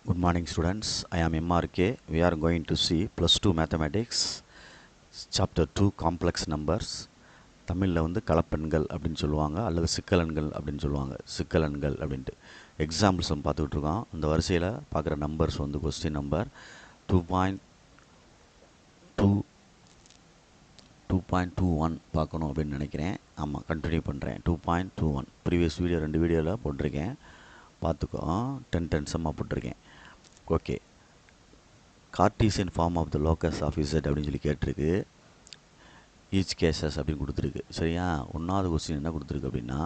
Good morning students, I am MRK. We are going to see plus 2 mathematics chapter 2 complex numbers. தமிழில் வந்து கலப்பெண்கள் அப்படின்னு சொல்லுவாங்க அல்லது சிக்கலெண்கள் அப்படின்னு சொல்லுவாங்க. சிக்கலெண்கள் அப்படின்ட்டு எக்ஸாம்பிள்ஸ் நம்ம பார்த்துக்கிட்டு இருக்கோம். அந்த வரிசையில் பார்க்குற நம்பர்ஸ் வந்து கொஸ்டின் நம்பர் 2.21 பார்க்கணும் அப்படின்னு நினைக்கிறேன். ஆமாம், கண்டினியூ பண்ணுறேன். 2.21 ப்ரீவியஸ் வீடியோ 2 வீடியோவில் போட்டிருக்கேன், பார்த்துக்கோ. 10 சம்மாக போட்டிருக்கேன். Okay, Cartesian form of the locus of z அப்படின்னு சொல்லி கேட்டிருக்கு. ஈச் கேசஸ் அப்படின்னு கொடுத்துருக்கு. சரியா, ஒன்றாவது கொஸ்டின் என்ன கொடுத்துருக்கு அப்படின்னா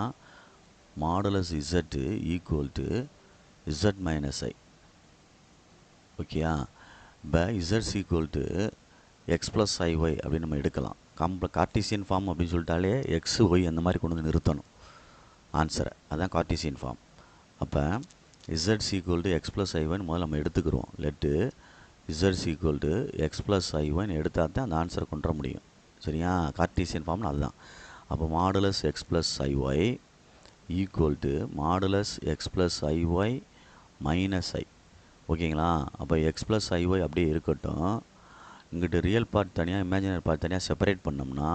modulus Z equal to Z minus I. ஓகேயா, இப்போ Z is equal to X plus I Y அப்படின்னு நம்ம எடுக்கலாம். கார்டீசியன் ஃபார்ம் அப்படின்னு சொல்லிட்டாலே எக்ஸ் ஒய் அந்த மாதிரி கொண்டு வந்து நிறுத்தணும் ஆன்சரை. அதுதான் கார்டீசியன் ஃபார்ம். அப்போ Z is equal to X plus ஐஒய்னு முதல்ல நம்ம எடுத்துக்கிறோம். Let Z is equal to X plus ஐஒய்னு எடுத்தால் தான் அந்த ஆன்சரை கொண்டு வர முடியும். சரியா, கார்டீசியன் ஃபார்ம்னு அதுதான். அப்போ modulus X plus I Y equal to modulus X plus ஐஒய் minus I. ஓகேங்களா, அப்போ எக்ஸ் ப்ளஸ் ஐஒய் அப்படியே இருக்கட்டும். இங்கிட்ட ரியல் பார்ட் தனியாக, இமேஜினரி பார்ட் தனியாக செப்பரேட் பண்ணோம்னா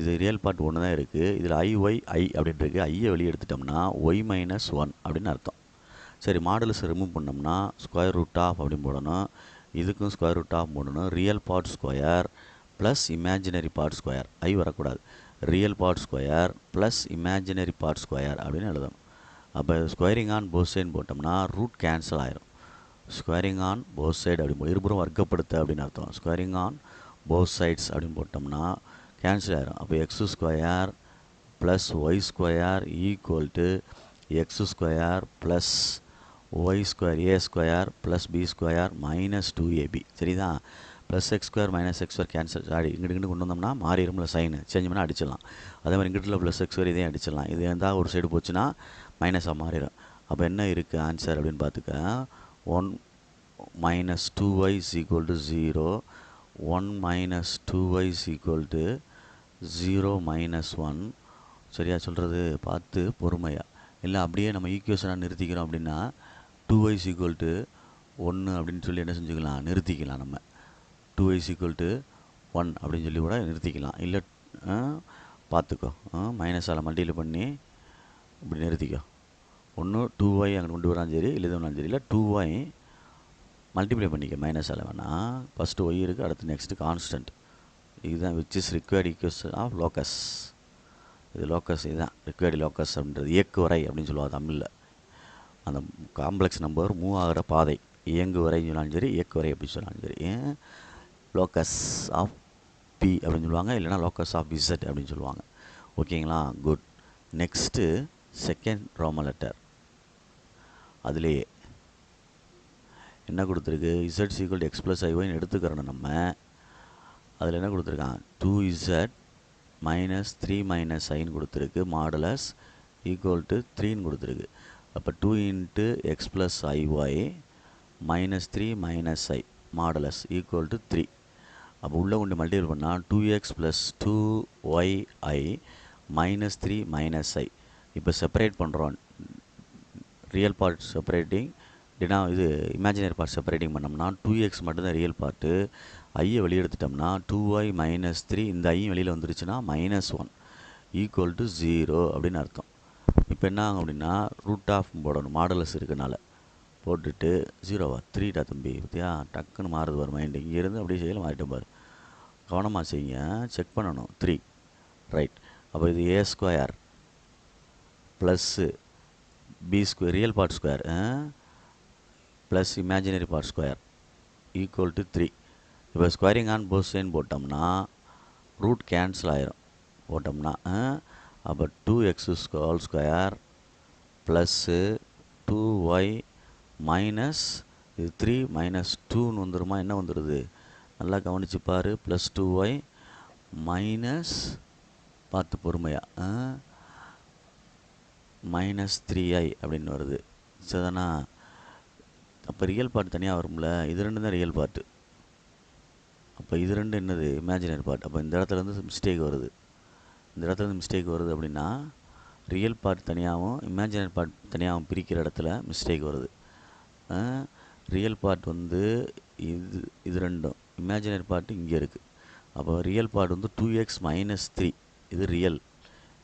இது ரியல் பார்ட் ஒன்று தான் இருக்குது. இதில் ஐஒய் ஐ அப்படின்ட்டு இருக்குது. ஐயை வெளியே எடுத்துட்டோம்னா ஒய் மைனஸ் 1 அப்படின்னு அர்த்தம். சரி, மாடுலஸ் ரிமூவ் பண்ணோம்னா ஸ்கொயர் ரூட் ஆஃப் அப்படின்னு போடணும். இதுக்கும் ஸ்கொயர் ரூட் ஆஃப் போடணும். Real part square plus imaginary part square. I வரக்கூடாது. Real part square plus imaginary part square அப்படின்னு எழுதணும். அப்போ ஸ்கொயரிங் ஆன் போத் சைடு போட்டோம்னா ரூட் கேன்சல் ஆயிரும். ஸ்கொயரிங் ஆன் போத் சைடு அப்படின்னு இருபுறம் வர்க்கப்படுத்த அப்படின்னு அர்த்தம். ஸ்கொயரிங் ஆன் போத் சைட்ஸ் அப்படின்னு போட்டோம்னா கேன்சல் ஆயிரும். அப்போ x square plus y square equal to x square plus y square a square plus b square minus 2ab. சரிதான், plus x square minus x square cancel ஆடி இங்கிட்டு கொண்டு வந்தோம்னா மாறிடும்ல, sign change பண்ணால் அடிச்சிடலாம். அதே மாதிரி இங்கிட்டில் ப்ளஸ் எக்ஸ் ஸ்கொயர் இதையும் அடிச்சிடலாம். இது இருந்தால் ஒரு சைடு போச்சுன்னா மைனஸாக மாறிடும். அப்போ என்ன இருக்குது ஆன்சர் அப்படின்னு பார்த்துக்க. 1 minus 2y is equal to 0. 1 minus 2y is equal to 0 minus 1. சரியா சொல்கிறது, பார்த்து பொறுமையாக. இல்லை அப்படியே நம்ம ஈக்குவேஷனாக நிறுத்திக்கிறோம் அப்படின்னா 2y is equal to 1 அப்படின்னு சொல்லி என்ன செஞ்சுக்கலாம், நிறுத்திக்கலாம். நம்ம 2y is equal to 1 அப்படின்னு சொல்லி கூட நிறுத்திக்கலாம். இல்லை பார்த்துக்கோ, மைனஸால் மல்டிப்ளை பண்ணி இப்படி நிறுத்திக்கோ. ஒன்று 2y அங்கே கொண்டு வராலும் சரி, இல்லை இது ஒன்றாலும் சரி. இல்லை 2y மல்டிப்ளை பண்ணிக்க மைனஸால் வேணால். ஃபஸ்ட்டு ஒய் இருக்குது, அடுத்து நெக்ஸ்ட்டு கான்ஸ்டன்ட். இதுதான் which is required equation of locus. இது லோக்கஸ், இதுதான் ரிக்வயர்டு லோக்கஸ் அப்படின்றது. இயக்கு வரை அப்படின்னு சொல்லுவாங்க தமிழில். அந்த காம்ப்ளெக்ஸ் நம்பர் மூவ் ஆகிற பாதை, இயங்கு வரைன்னு சொன்னாலும் சரி, இயக்கு வரை அப்படின்னு சொன்னாலும் சரி. லோக்கஸ் ஆஃப் பி அப்படின்னு சொல்லுவாங்க, இல்லைனா லோக்கஸ் ஆஃப் இசட் அப்படின்னு சொல்லுவாங்க. ஓகேங்களா, good. Next second Roman letter. அதுலேயே என்ன கொடுத்துருக்கு, Z equal to X plus ஐஒய்னு எடுத்துக்கிறோம் நம்ம. அதில் என்ன கொடுத்துருக்கான், 2z மைனஸ் 3 மைனஸ் ஐன்னு கொடுத்துருக்கு. மாடுலஸ் ஈக்குவல் டு 3ன்னு கொடுத்துருக்கு. அப்போ 2 into x plus ஐஒய் minus 3 minus i modulus equal to 3. அப்போ உள்ளே கொண்டு மல்டிபிள் பண்ணால் 2x plus 2y minus 3 minus ஐ. இப்போ செப்பரேட் பண்ணுறோம். ரியல் பார்ட் செப்பரேட்டிங், இல்லைனா இது இமேஜினரி பார்ட் செப்பரேட்டிங் பண்ணோம்னா 2x மட்டும்தான் ரியல் பார்ட்டு. ஐயை வெளியே எடுத்துட்டோம்னா 2y மைனஸ் 3, இந்த ஐயும் வெளியில் வந்துருச்சுன்னா மைனஸ் 1 ஈக்குவல் டு 0 அப்படின்னு அர்த்தம். இப்போ என்ன ஆகும் அப்படின்னா ரூட் ஆஃப் போடணும், மாடலஸ் இருக்கனால. போட்டுட்டு 0வா 3டா தம்பி, பார்த்தியா டக்குன்னு மாறுது பாரு மைண்டு. இங்கேருந்து அப்படியே செய்யல மாறிட்டோம் பாரு. கவனமாக செய்யுங்க, செக் பண்ணணும். 3 ரைட். அப்போ இது A square plus B square real part square plus imaginary part square equal to 3. இப்போ ஸ்கொயரிங் ஆன் போத் சைடு போட்டோம்னா ரூட் கேன்சல் ஆயிரும் போட்டோம்னா. அப்போ 2x whole square plus 2y minus இது 3 மைனஸ் 2ன்னு வந்துடுமா, என்ன வந்துடுது நல்லா கவனிச்சு பாரு. ப்ளஸ் 2y மைனஸ், பார்த்து பொறுமையாக, மைனஸ் 3i அப்படின்னு வருது. சரிதானா. அப்போ ரியல் பார்ட் தனியாக வரும்ல, இது ரெண்டு தான் ரியல் பார்ட்டு. அப்போ இது ரெண்டு என்னது, இமேஜினரி பார்ட். அப்போ இந்த இடத்துலேருந்து மிஸ்டேக் வருது. இந்த இடத்துலேருந்து மிஸ்டேக் வருது அப்படின்னா ரியல் பார்ட் தனியாகவும் இமேஜினரி பார்ட் தனியாகவும் பிரிக்கிற இடத்துல மிஸ்டேக் வருது. ரியல் பார்ட் வந்து இது ரெண்டும், இமேஜினரி பார்ட் இங்கே இருக்குது. அப்போ ரியல் பார்ட் வந்து 2x மைனஸ் 3, இது ரியல்.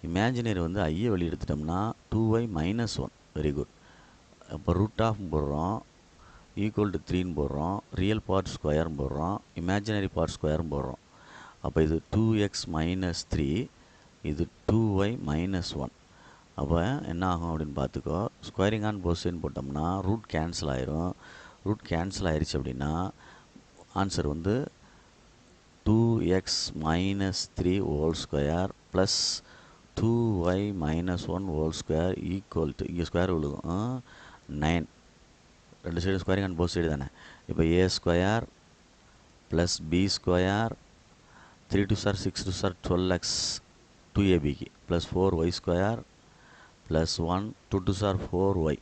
இமேஜினரி வந்து ஐயை வெளியே எடுத்துட்டோம்னா 2y மைனஸ் 1. Very good. அப்போ ரூட் ஆஃப் போடுறோம், ஈக்குவல் டு 3ன்னு போடுறோம், ரியல் பார்ட் ஸ்கொயர்னு போடுறோம், இமேஜினரி பார்ட் ஸ்கொயர்னு போடுறோம். அப்போ இது 2x மைனஸ் 3, இது 2y மைனஸ் 1. அப்போ என்ன ஆகும் அப்படின்னு பார்த்துக்கோ. ஸ்கொயரிங் ஆன் போத் சைடு போட்டோம்னா ரூட் கேன்சல் ஆயிரும். ரூட் கேன்சல் ஆயிடுச்சு அப்படின்னா ஆன்சர் வந்து 2x minus 3 whole square plus 2y minus 1 whole square equal to, இங்கே ஸ்கொயர் விழுகும் 9. ரெண்டு சைடு ஸ்கொயரிங் ஆன் போத் சைடு தானே. இப்போ a square plus b square 3 2 சார் 6 2 சார் 12x 2abக்கு ப்ளஸ் 4y ஸ்கொயர் ப்ளஸ் 1 2 2 சார் 4y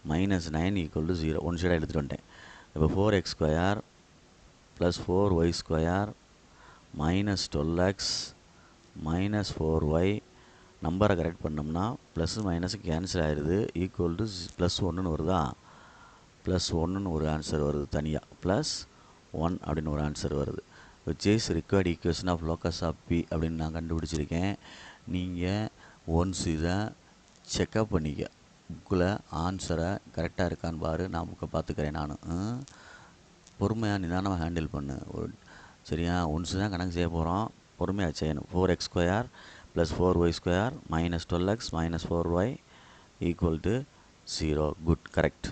minus 9 equal to 0. One சைடாக எடுத்துகிட்டு வந்துட்டேன். இப்போ 4x square plus 4y square minus 12x minus 4y. நம்பரை கரெக்ட் பண்ணோம்னா ப்ளஸ் மைனஸ் கேன்சல் ஆகிடுது, ஈக்குவல் டு ப்ளஸ் 1ன்னு வருதா. ப்ளஸ் 1ன்னு ஒரு ஆன்சர் வருது தனியாக, ப்ளஸ் 1 அப்படின்னு ஒரு ஆன்சர் வருது. Which is required equation of locus of P அப்படின்னு நான் கண்டுபிடிச்சிருக்கேன். நீங்கள் ஒன்ஸ் இதை செக்கப் பண்ணிக்க, புக்கில் ஆன்சரை கரெக்டாக இருக்கான்னு பாரு. நான் புக்கை பார்த்துக்கிறேன். நான் பொறுமையாக நிதானமாக ஹேண்டில் பண்ணு. சரியா? ஒன்ஸ் தான் கணக்கு செய்ய போகிறோம், பொறுமையாக செய்யணும். 4x square plus 4y square minus 12x minus 4y equal to 0. Good, correct.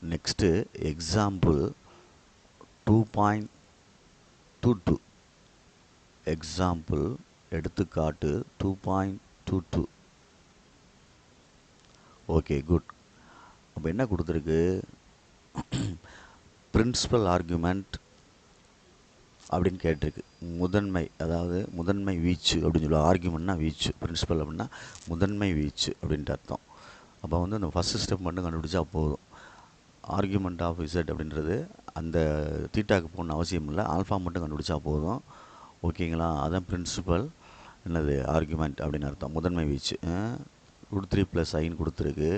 Next example 2.22. Example எடுத்துக்காட்டு 2.22. Okay, good. அப்போ என்ன கொடுத்துருக்கு? பிரின்சிபல் ஆர்குமெண்ட் அப்படின்னு கேட்டிருக்கு. முதன்மை, அதாவது முதன்மை வீச்சு அப்படின்னு சொல்லுவாங்க. ஆர்குமெண்ட்னா வீச்சு, பிரின்சிபல் அப்படின்னா முதன்மை வீச்சு அப்படின்ட்டு அர்த்தம். அப்போ வந்து அந்த ஃபஸ்ட்டு ஸ்டெப் மட்டும் கண்டுபிடிச்சா போதும். ஆர்குமெண்ட் ஆஃப் இசட் அப்படின்றது அந்த தீட்டாக்கு போகணுன்னு அவசியம் இல்லை, ஆல்ஃபா மட்டும் கண்டுபிடிச்சா போதும். ஓகேங்களா? அதான் பிரின்சிபல் என்னது ஆர்குமெண்ட் அப்படின்னு அர்த்தம். முதன்மை வீச்சு √3 + i கொடுத்துருக்கு.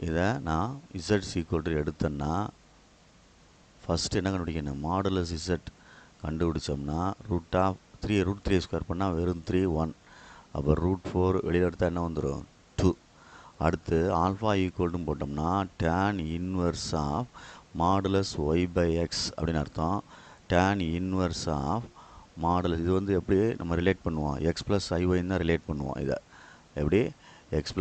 இதை நான் இசட் ஈக்குவல் எடுத்தேன்னா ஃபஸ்ட்டு என்ன கண்டுபிடிக்கணும்? மாடுலஸ் இசட் கண்டுபிடிச்சோம்னா √3 ஸ்கொயர் பண்ணால் வெறும் 3 1. அப்போ √4 வெளியில் எடுத்தால் என்ன வந்துடும்? 2. அடுத்து ஆல்ஃபா ஈக்குவல்னு போட்டோம்னா tan inverse of modulus y/x அப்படின்னு அர்த்தம். tan இன்வர்ஸ் ஆஃப் மாடுலஸ், இது வந்து எப்படி நம்ம ரிலேட் பண்ணுவோம்? x + iy தான் ரிலேட் பண்ணுவோம். இதை எப்படி x +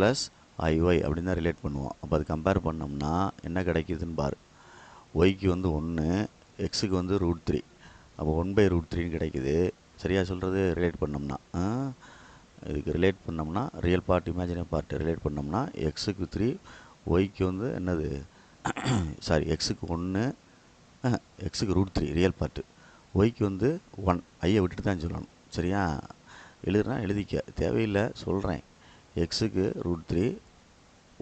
iy அப்படின்னு தான் ரிலேட் பண்ணுவோம். அப்போ அது கம்பேர் பண்ணோம்னா என்ன கிடைக்குதுன்னு பாரு. ஒய்க்கு வந்து 1, எக்ஸுக்கு வந்து √3. அப்போ 1/√3ன்னு கிடைக்குது. சரியாக சொல்கிறது? ரிலேட் பண்ணோம்னா இதுக்கு ரிலேட் பண்ணோம்னா real part imaginary part relate பண்ணோம்னா எக்ஸுக்கு 3, ஒய்க்கு வந்து என்னது சாரி எக்ஸுக்கு 1, எக்ஸுக்கு √3 ரியல் பார்ட்டு, ஒய்க்கு வந்து 1. ஐயை விட்டுட்டு தான் சொல்லணும். சரியா? எழுதுனா எழுதிக்க, தேவையில்லை சொல்கிறேன். எக்ஸுக்கு √3,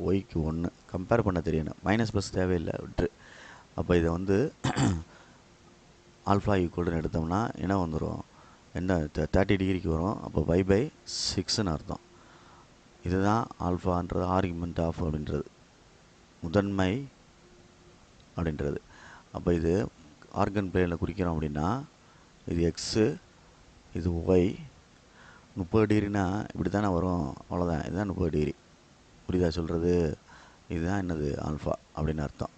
ஒய்க்கு 1 கம்பேர் பண்ண தெரியணும். மைனஸ் ப்ளஸ் தேவையில்லை, விட்டுரு. அப்போ இதை வந்து ஆல்ஃபா ஈக்குவல்னு எடுத்தோம்னா என்ன வந்துடும்? என்ன 30 டிகிரிக்கு வரும். அப்போ y/6ன்னு அர்த்தம். இதுதான் ஆல்ஃபான்றது ஆர்குமெண்ட் ஆஃப் அப்படின்றது, முதன்மை அப்படின்றது. அப்போ இது ஆர்கன் பிளேனில் குறிக்கிறோம் அப்படின்னா இது எக்ஸு, இது ஒய். 30 டிகிரினா இப்படி தானே வரும், அவ்வளோதான். இதுதான் 30 டிகிரி. புரியுதா சொல்கிறது? இதுதான் என்னது? ஆல்ஃபா அப்படின்னு அர்த்தம்.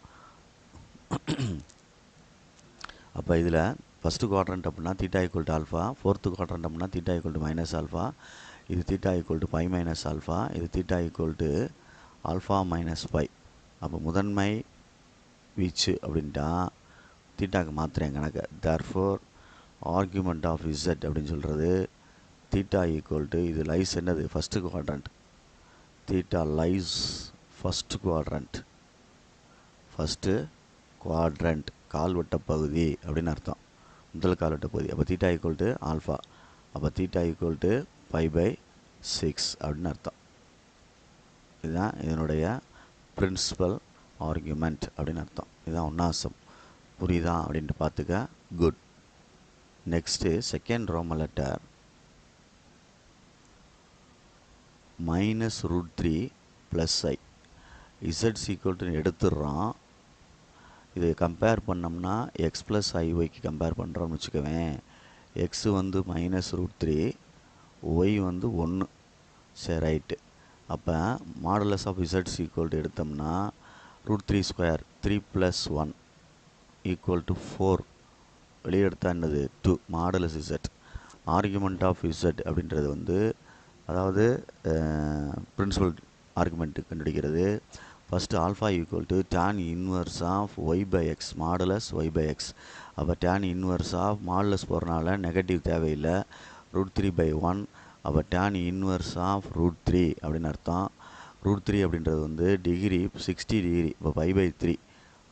அப்போ இதில் ஃபஸ்ட்டு குவாட்ரண்ட் அப்படின்னா theta equal to alpha, fourth quadrant அப்படின்னா theta equal to minus alpha, இது theta equal to pi minus alpha, இது theta equal to alpha minus pi. அப்போ முதன்மை வீச்சு அப்படின்ட்டா தீட்டாக்கு மாத்திரம் கணக்கு. தேர்ஃபோர் ஆர்குமெண்ட் ஆஃப் இசட் அப்படின்னு சொல்கிறது தீட்டா ஈக்குவல் டு, இது லைஸ் என்னது? First quadrant. Theta lies first quadrant, first quadrant கால்வட்ட பகுதி அப்படின்னு அர்த்தம், முதல் கால்வட்ட பகுதி. அப்போ தீட்டா ஈக்குவல் டு ஆல்ஃபா, அப்போ தீட்டா ஈக்குவல் டு π/6 அப்படின்னு அர்த்தம். இதுதான் இதனுடைய பிரின்சிபல் ஆர்குமெண்ட் அப்படின்னு அர்த்தம். இதுதான் ஒன்னாசம். புரியுதா அப்படின்ட்டு பார்த்துக்க. Good. Next second Roman letter -√3 + i. Z equal to எடுத்துடுறோம். இது கம்பேர் பண்ணோம்னா எக்ஸ் ப்ளஸ் ஐஒய்க்கு கம்பேர் பண்ணுறோம்னு வச்சுக்கவேன். எக்ஸு வந்து -√3, ஒய் வந்து 1. சரி ரைட்டு. அப்போ மாடுலஸ் ஆஃப் இசட்ஸ் ஈக்குவல் டு எடுத்தோம்னா √3² 3 + 1 = 4. வெளியே எடுத்தால் என்னது 2 modulus z. Argument of z அப்படின்றது வந்து அதாவது பிரின்சிபல் ஆர்குமெண்ட்டு கண்டுபிடிக்கிறது. First alpha equal to tan inverse of y/x modulus y/x. அப்போ tan இன்வர்ஸ் ஆஃப் மாடுலஸ் போகிறனால நெகட்டிவ் தேவையில்லை, √3/1. அப்போ tan இன்வர்ஸ் ஆஃப் √3 அப்படின்னு அர்த்தம். √3 அப்படின்றது வந்து டிகிரி 60 டிகிரி. இப்போ π/3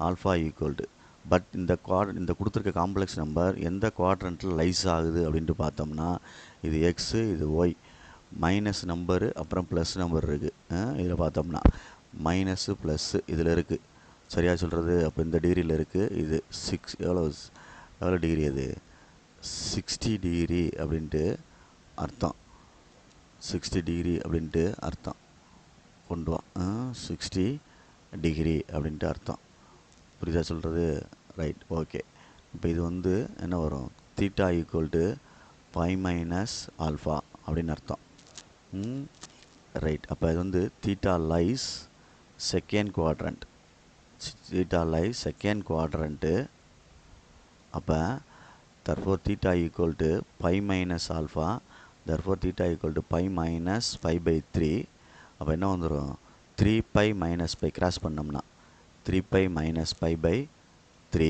ஆல்ஃபா ஈக்குவல் டு பட் இந்த கொடுத்துருக்க காம்ப்ளெக்ஸ் நம்பர் எந்த குவாட்ரண்ட்டில் லைஸ் ஆகுது அப்படின்ட்டு பார்த்தோம்னா இது எக்ஸு, இது ஒய். மைனஸ் நம்பரு அப்புறம் ப்ளஸ் நம்பர் இருக்குது. இதில் பார்த்தோம்னா மைனஸு ப்ளஸ்ஸு இதில் இருக்குது. சரியாக சொல்கிறது? அப்போ இந்த டிகிரியில் இருக்குது. இது எவ்வளோ டிகிரி? அது 60 டிகிரி அப்படின்ட்டு அர்த்தம். 60 டிகிரி அப்படின்ட்டு அர்த்தம். கொண்டு வா 60 டிகிரி அப்படின்ட்டு அர்த்தம். புரியுதா சொல்கிறது? Right, okay. இப்போ இது வந்து என்ன வரும்? தீட்டா ஈக்குவல் டு π - ஆல்ஃபா அப்படின்னு அர்த்தம். ரைட். அப்போ இது வந்து theta lies second quadrant. Theta lies second quadrant. அப்போ therefore theta equal to π - alpha. Therefore theta equal to π - π/3. அப்போ என்ன வந்துடும்? 3π - π கிராஸ் பண்ணோம்னா 3π - π/3.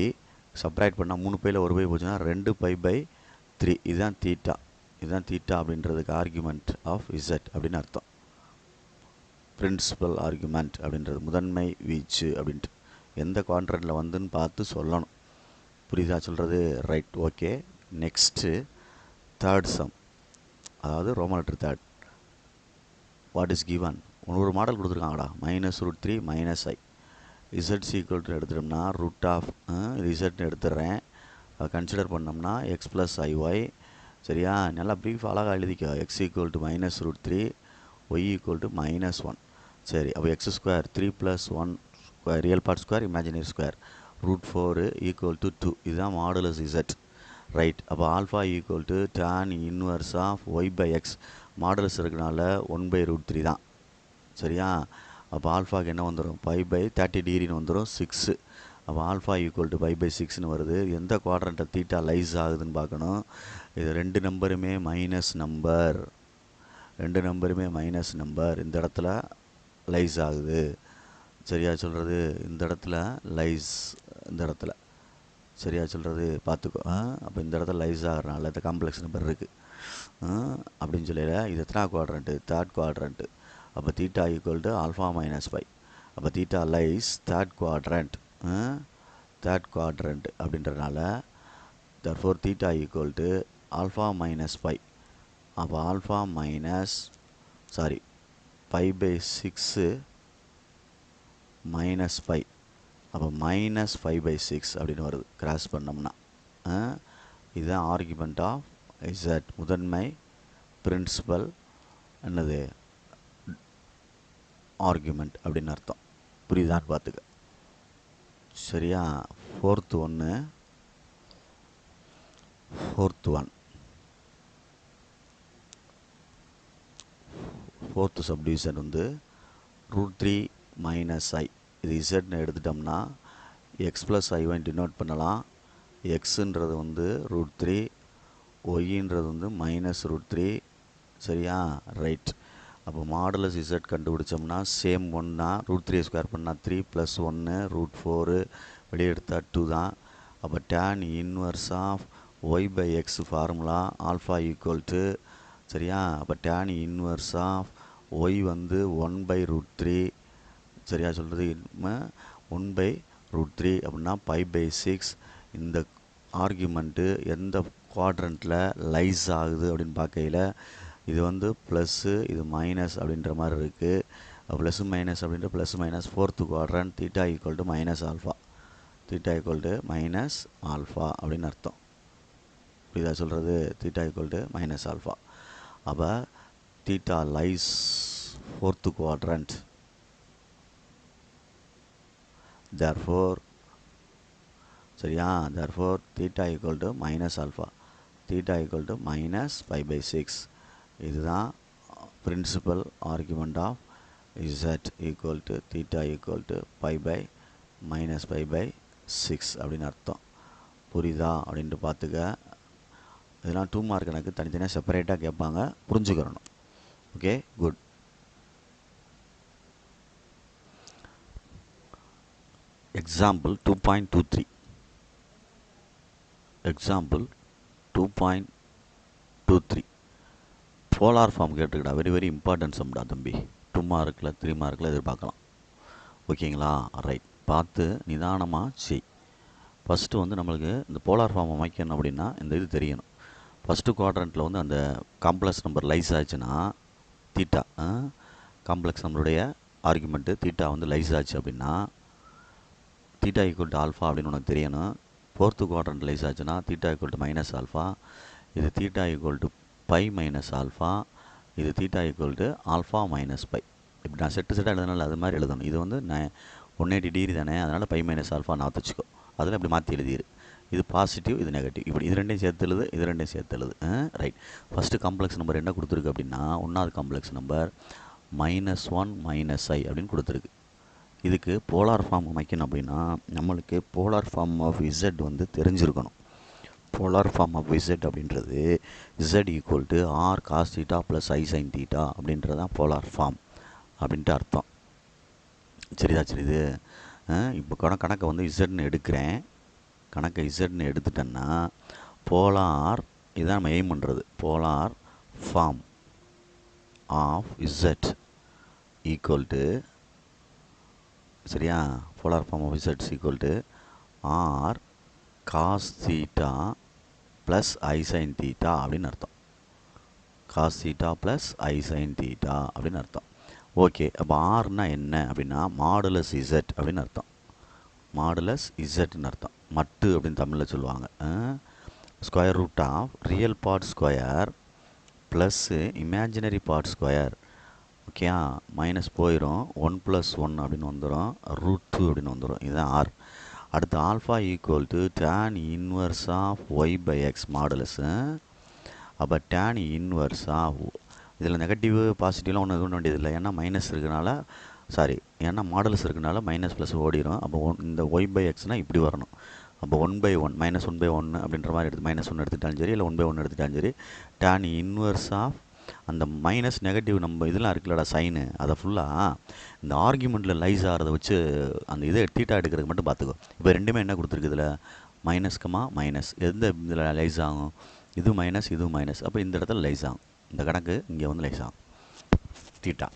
சப்ராக்ட் பண்ணால் 3 பையில் 1 பை போச்சுன்னா 2π/3. இதுதான் தீட்டா. இதுதான் தீட்டா அப்படின்றதுக்கு ஆர்குமெண்ட் ஆஃப் இசட் அப்படின்னு அர்த்தம். பிரின்சிபல் ஆர்குமெண்ட் அப்படின்றது முதன்மை வீச்சு அப்படின்ட்டு எந்த குவாட்ரண்ட்டில் வந்துன்னு பார்த்து சொல்லணும். புரியுதா சொல்கிறது? Right, okay. Next third sum, அதாவது roman letter third. What is given? ஒரு மாடல் கொடுத்துருக்காங்கடா. -√3 - i. இசட்ஸ் ஈக்குவல் டு எடுத்துட்டோம்னா ரூட் ஆஃப் இசட்னு எடுத்துடுறேன். அதை கன்சிடர் பண்ணோம்னா எக்ஸ் ப்ளஸ் ஐஒய். சரியா? நல்லா ப்ரீஃப் அழகாக எழுதிக்கோ. X equal to -√3, y equal to -1. சரி, அப்போ x² 3 + 1 real part square, imaginary square, √4 equal to 2. இதுதான் மாடுலஸ் இசட். ரைட். அப்போ alpha equal to tan inverse of y/x. Modulus இருக்கனால 1/√3 தான். சரியா? அப்போ ஆல்ஃபாவுக்கு என்ன வந்துடும்? π/30 டிகிரின்னு வந்துடும், 6. அப்போ ஆல்ஃபா ஈக்குவல் டு π/6ன்னு வருது. எந்த குவாட்ரண்ட்டை தீட்டா லைஸ் ஆகுதுன்னு பார்க்கணும். இது ரெண்டு நம்பருமே மைனஸ் நம்பர். ரெண்டு நம்பருமே மைனஸ் நம்பர். இந்த இடத்துல லைஸ் ஆகுது. சரியா சொல்கிறது? இந்த இடத்துல லைஸ், இந்த இடத்துல சரியா சொல்கிறது? பார்த்துக்கோ. அப்போ இந்த இடத்துல லைஸ் ஆகிறனால இந்த காம்ப்ளெக்ஸ் நம்பர் இருக்குது அப்படின்னு சொல்லல. இது எத்தனை குவாட்ரண்ட்டு? Third quadrant. அப்போ தீட்டா ஈக்குவல் டு ஆல்ஃபா -5. அப்போ theta lies third quadrant. Third quadrant அப்படின்றனால therefore theta equal to alpha -5. அப்போ ஆல்ஃபா π/6 -π. அப்போ -5/6 அப்படின்னு வருது கிராஸ் பண்ணோம்னா. இதுதான் ஆர்குமெண்ட் ஆஃப் இசட். முதன்மை, பிரின்சிபல், என்னது ஆர்குமெண்ட் அப்படின்னு அர்த்தம். புரியுதான்னு பார்த்துக்க. சரியா? ஃபோர்த்து ஒன் ஃபோர்த்து சப்டிவிஷன் வந்து √3 - i. இது இசட்னு எடுத்துட்டோம்னா எக்ஸ் ப்ளஸ் ஐஒய் டினோட் பண்ணலாம். எக்ஸுன்றது வந்து √3, ஒய்ன்றது வந்து -√3. சரியா? ரைட். அப்போ மாடுலஸ் இசட் கண்டுபிடிச்சோம்னா சேம் ஒன் தான். √3 பண்ணால் 3 + 1 √4, வெளியே எடுத்தால் 2 தான். அப்போ tan inverse of y/x formula alpha equal to, சரியா? அப்போ tan இன்வர்ஸ் ஆஃப் ஒய் வந்து 1/√3. சரியா சொல்கிறது? 1/√3 அப்படின்னா π/6. இந்த ஆர்குமெண்ட்டு எந்த குவாட்ரண்ட்டில் லைஸ் ஆகுது அப்படின்னு பார்க்கையில் இது வந்து ப்ளஸ்ஸு, இது மைனஸ் அப்படின்ற மாதிரி இருக்குது. ப்ளஸ்ஸு மைனஸ் அப்படின்ற +- fourth quadrant. Theta equal to -alpha. Theta equal to -alpha அப்படின்னு அர்த்தம். இதாக சொல்கிறது? Theta equal to -alpha. அப்போ theta lies fourth quadrant. Therefore சரியா? therefore theta equal to minus alpha, theta equal to minus pi by 6. இதுதான் principal argument of z equal to theta equal to pi by minus pi by 6 அப்படின்னு அர்த்தம். புரியுதா அப்படின்ட்டு பார்த்துக்க. இதெல்லாம் 2 mark கணக்கு தனித்தனியாக செப்பரேட்டாக கேட்பாங்க, புரிஞ்சுக்கிறணும். Okay, good. Example 2.23. Example 2.23 polar form கேட்டுக்கிட்டா. வெரி வெரி இம்பார்ட்டன்ட் சம்டா தம்பி. 2 மார்க்கில் 3 மார்க்கில் எதிர்பார்க்கலாம். ஓகேங்களா? ரைட், பார்த்து நிதானமாக செய். ஃபஸ்ட்டு வந்து நம்மளுக்கு இந்த போலார் ஃபார்ம் அமைக்கணும் அப்படின்னா இந்த இது தெரியணும். ஃபஸ்ட்டு குவாட்ரண்ட்டில் வந்து அந்த காம்ப்ளெக்ஸ் நம்பர் லைஸ் ஆச்சுன்னா தீட்டா, காம்ப்ளெக்ஸ் நம்பருடைய ஆர்குமெண்ட்டு தீட்டா வந்து லைஸ் ஆச்சு அப்படின்னா தீட்டா ஈக்குவல் டு ஆல்ஃபா அப்படின்னு உனக்கு தெரியணும். ஃபோர்த்து குவாட்ரண்ட் லைஸ் ஆச்சுன்னா theta equal to minus alpha, இது theta equal to pi minus alpha, இது theta equal to alpha minus pi. இப்படி நான் செட்டு செட்டாக எழுதுனால அது மாதிரி எழுதணும். இது வந்து 180 டிகிரி தானே, அதனால் பை மைனஸ் ஆல்ஃபா நான் வச்சுக்கோ. அதில் இப்படி மாற்றி எழுதிடு. இது பாசிட்டிவ், இது நெகட்டிவ், இப்படி இது ரெண்டையும் சேர்த்து எழுது, இது ரெண்டையும் சேர்த்து எழுது. ரைட், ஃபஸ்ட்டு காம்ப்ளெக்ஸ் நம்பர் என்ன கொடுத்துருக்கு அப்படின்னா, ஒன்றாவது காம்ப்ளெக்ஸ் நம்பர் -1 -i அப்படின்னு கொடுத்துருக்கு. இதுக்கு போலார் ஃபார்ம் அமைக்கணும் அப்படின்னா நம்மளுக்கு போலார் ஃபார்ம் ஆஃப் z வந்து தெரிஞ்சிருக்கணும். போலார் ஃபார்ம் ஆஃப் z அப்படின்றது z equal to r cos theta plus i sine theta அப்படின்றதான் போலார் ஃபார்ம் அப்படின்ட்டு அர்த்தம். சரிதா? சரிது. இப்போ கணக்கை வந்து இசட்னு எடுக்கிறேன். கணக்கை இசட்னு எடுத்துட்டேன்னா போலார், இதுதான் நம்ம எய்ம் பண்ணுறது. Polar form of z equal to, சரியா, polar form of z equal to r cos theta plus i sine theta அப்படின்னு அர்த்தம். Cos theta plus i sine theta அப்படின்னு அர்த்தம். ஓகே, அப்போ ஆர்னா என்ன அப்படின்னா மாடுலஸ் இசட் அப்படின்னு அர்த்தம். மாடுலஸ் இசட்னு அர்த்தம். மட்டு அப்படின்னு தமிழில் சொல்லுவாங்க. Square root of real part square plus imaginary part square. Okay, minus போயிடும், 1 + 1 அப்படின்னு வந்துடும், √2 அப்படின்னு வந்துடும். இதுதான் ஆர். அடுத்து alpha equal to tan inverse of y by x modulus. அப்போ tan இன்வர்ஸ் ஆஃப், இதில் நெகட்டிவ் பாசிட்டிவ்லாம் ஒன்றும் இது வேண்டியதில்லை, ஏன்னா மைனஸ் இருக்கனால, சாரி, ஏன்னா மாடுலஸ் இருக்கனால மைனஸ் ப்ளஸ் ஓடிடும். அப்போ இந்த ஒய் பை எக்ஸ்னால் இப்படி வரணும். அப்போ 1/1 -1/1 அப்படின்ற மாதிரி எடுத்து -1 எடுத்துட்டாலும் சரி, இல்லை 1/1 எடுத்துட்டாலும் சரி, tan இன்வர்ஸ் ஆஃப் அந்த மைனஸ் நெகட்டிவ் நம்ம இதெல்லாம் இருக்குல்லடா சைனு, அதை ஃபுல்லாக இந்த ஆர்கியூமெண்ட்டில் லைஸ் ஆகிறத வச்சு அந்த இதை தீட்டா எடுக்கிறதுக்கு மட்டும் பார்த்துக்கோ. இப்போ ரெண்டுமே என்ன கொடுத்துருக்கு, இதில் மைனஸ்கமா மைனஸ், எந்த இதில் லைஸ் ஆகும், இது மைனஸ் இது மைனஸ், அப்போ இந்த இடத்துல லைஸ் ஆகும். இந்த கணக்கு இங்கே வந்து லைஸ் ஆகும் தீட்டா.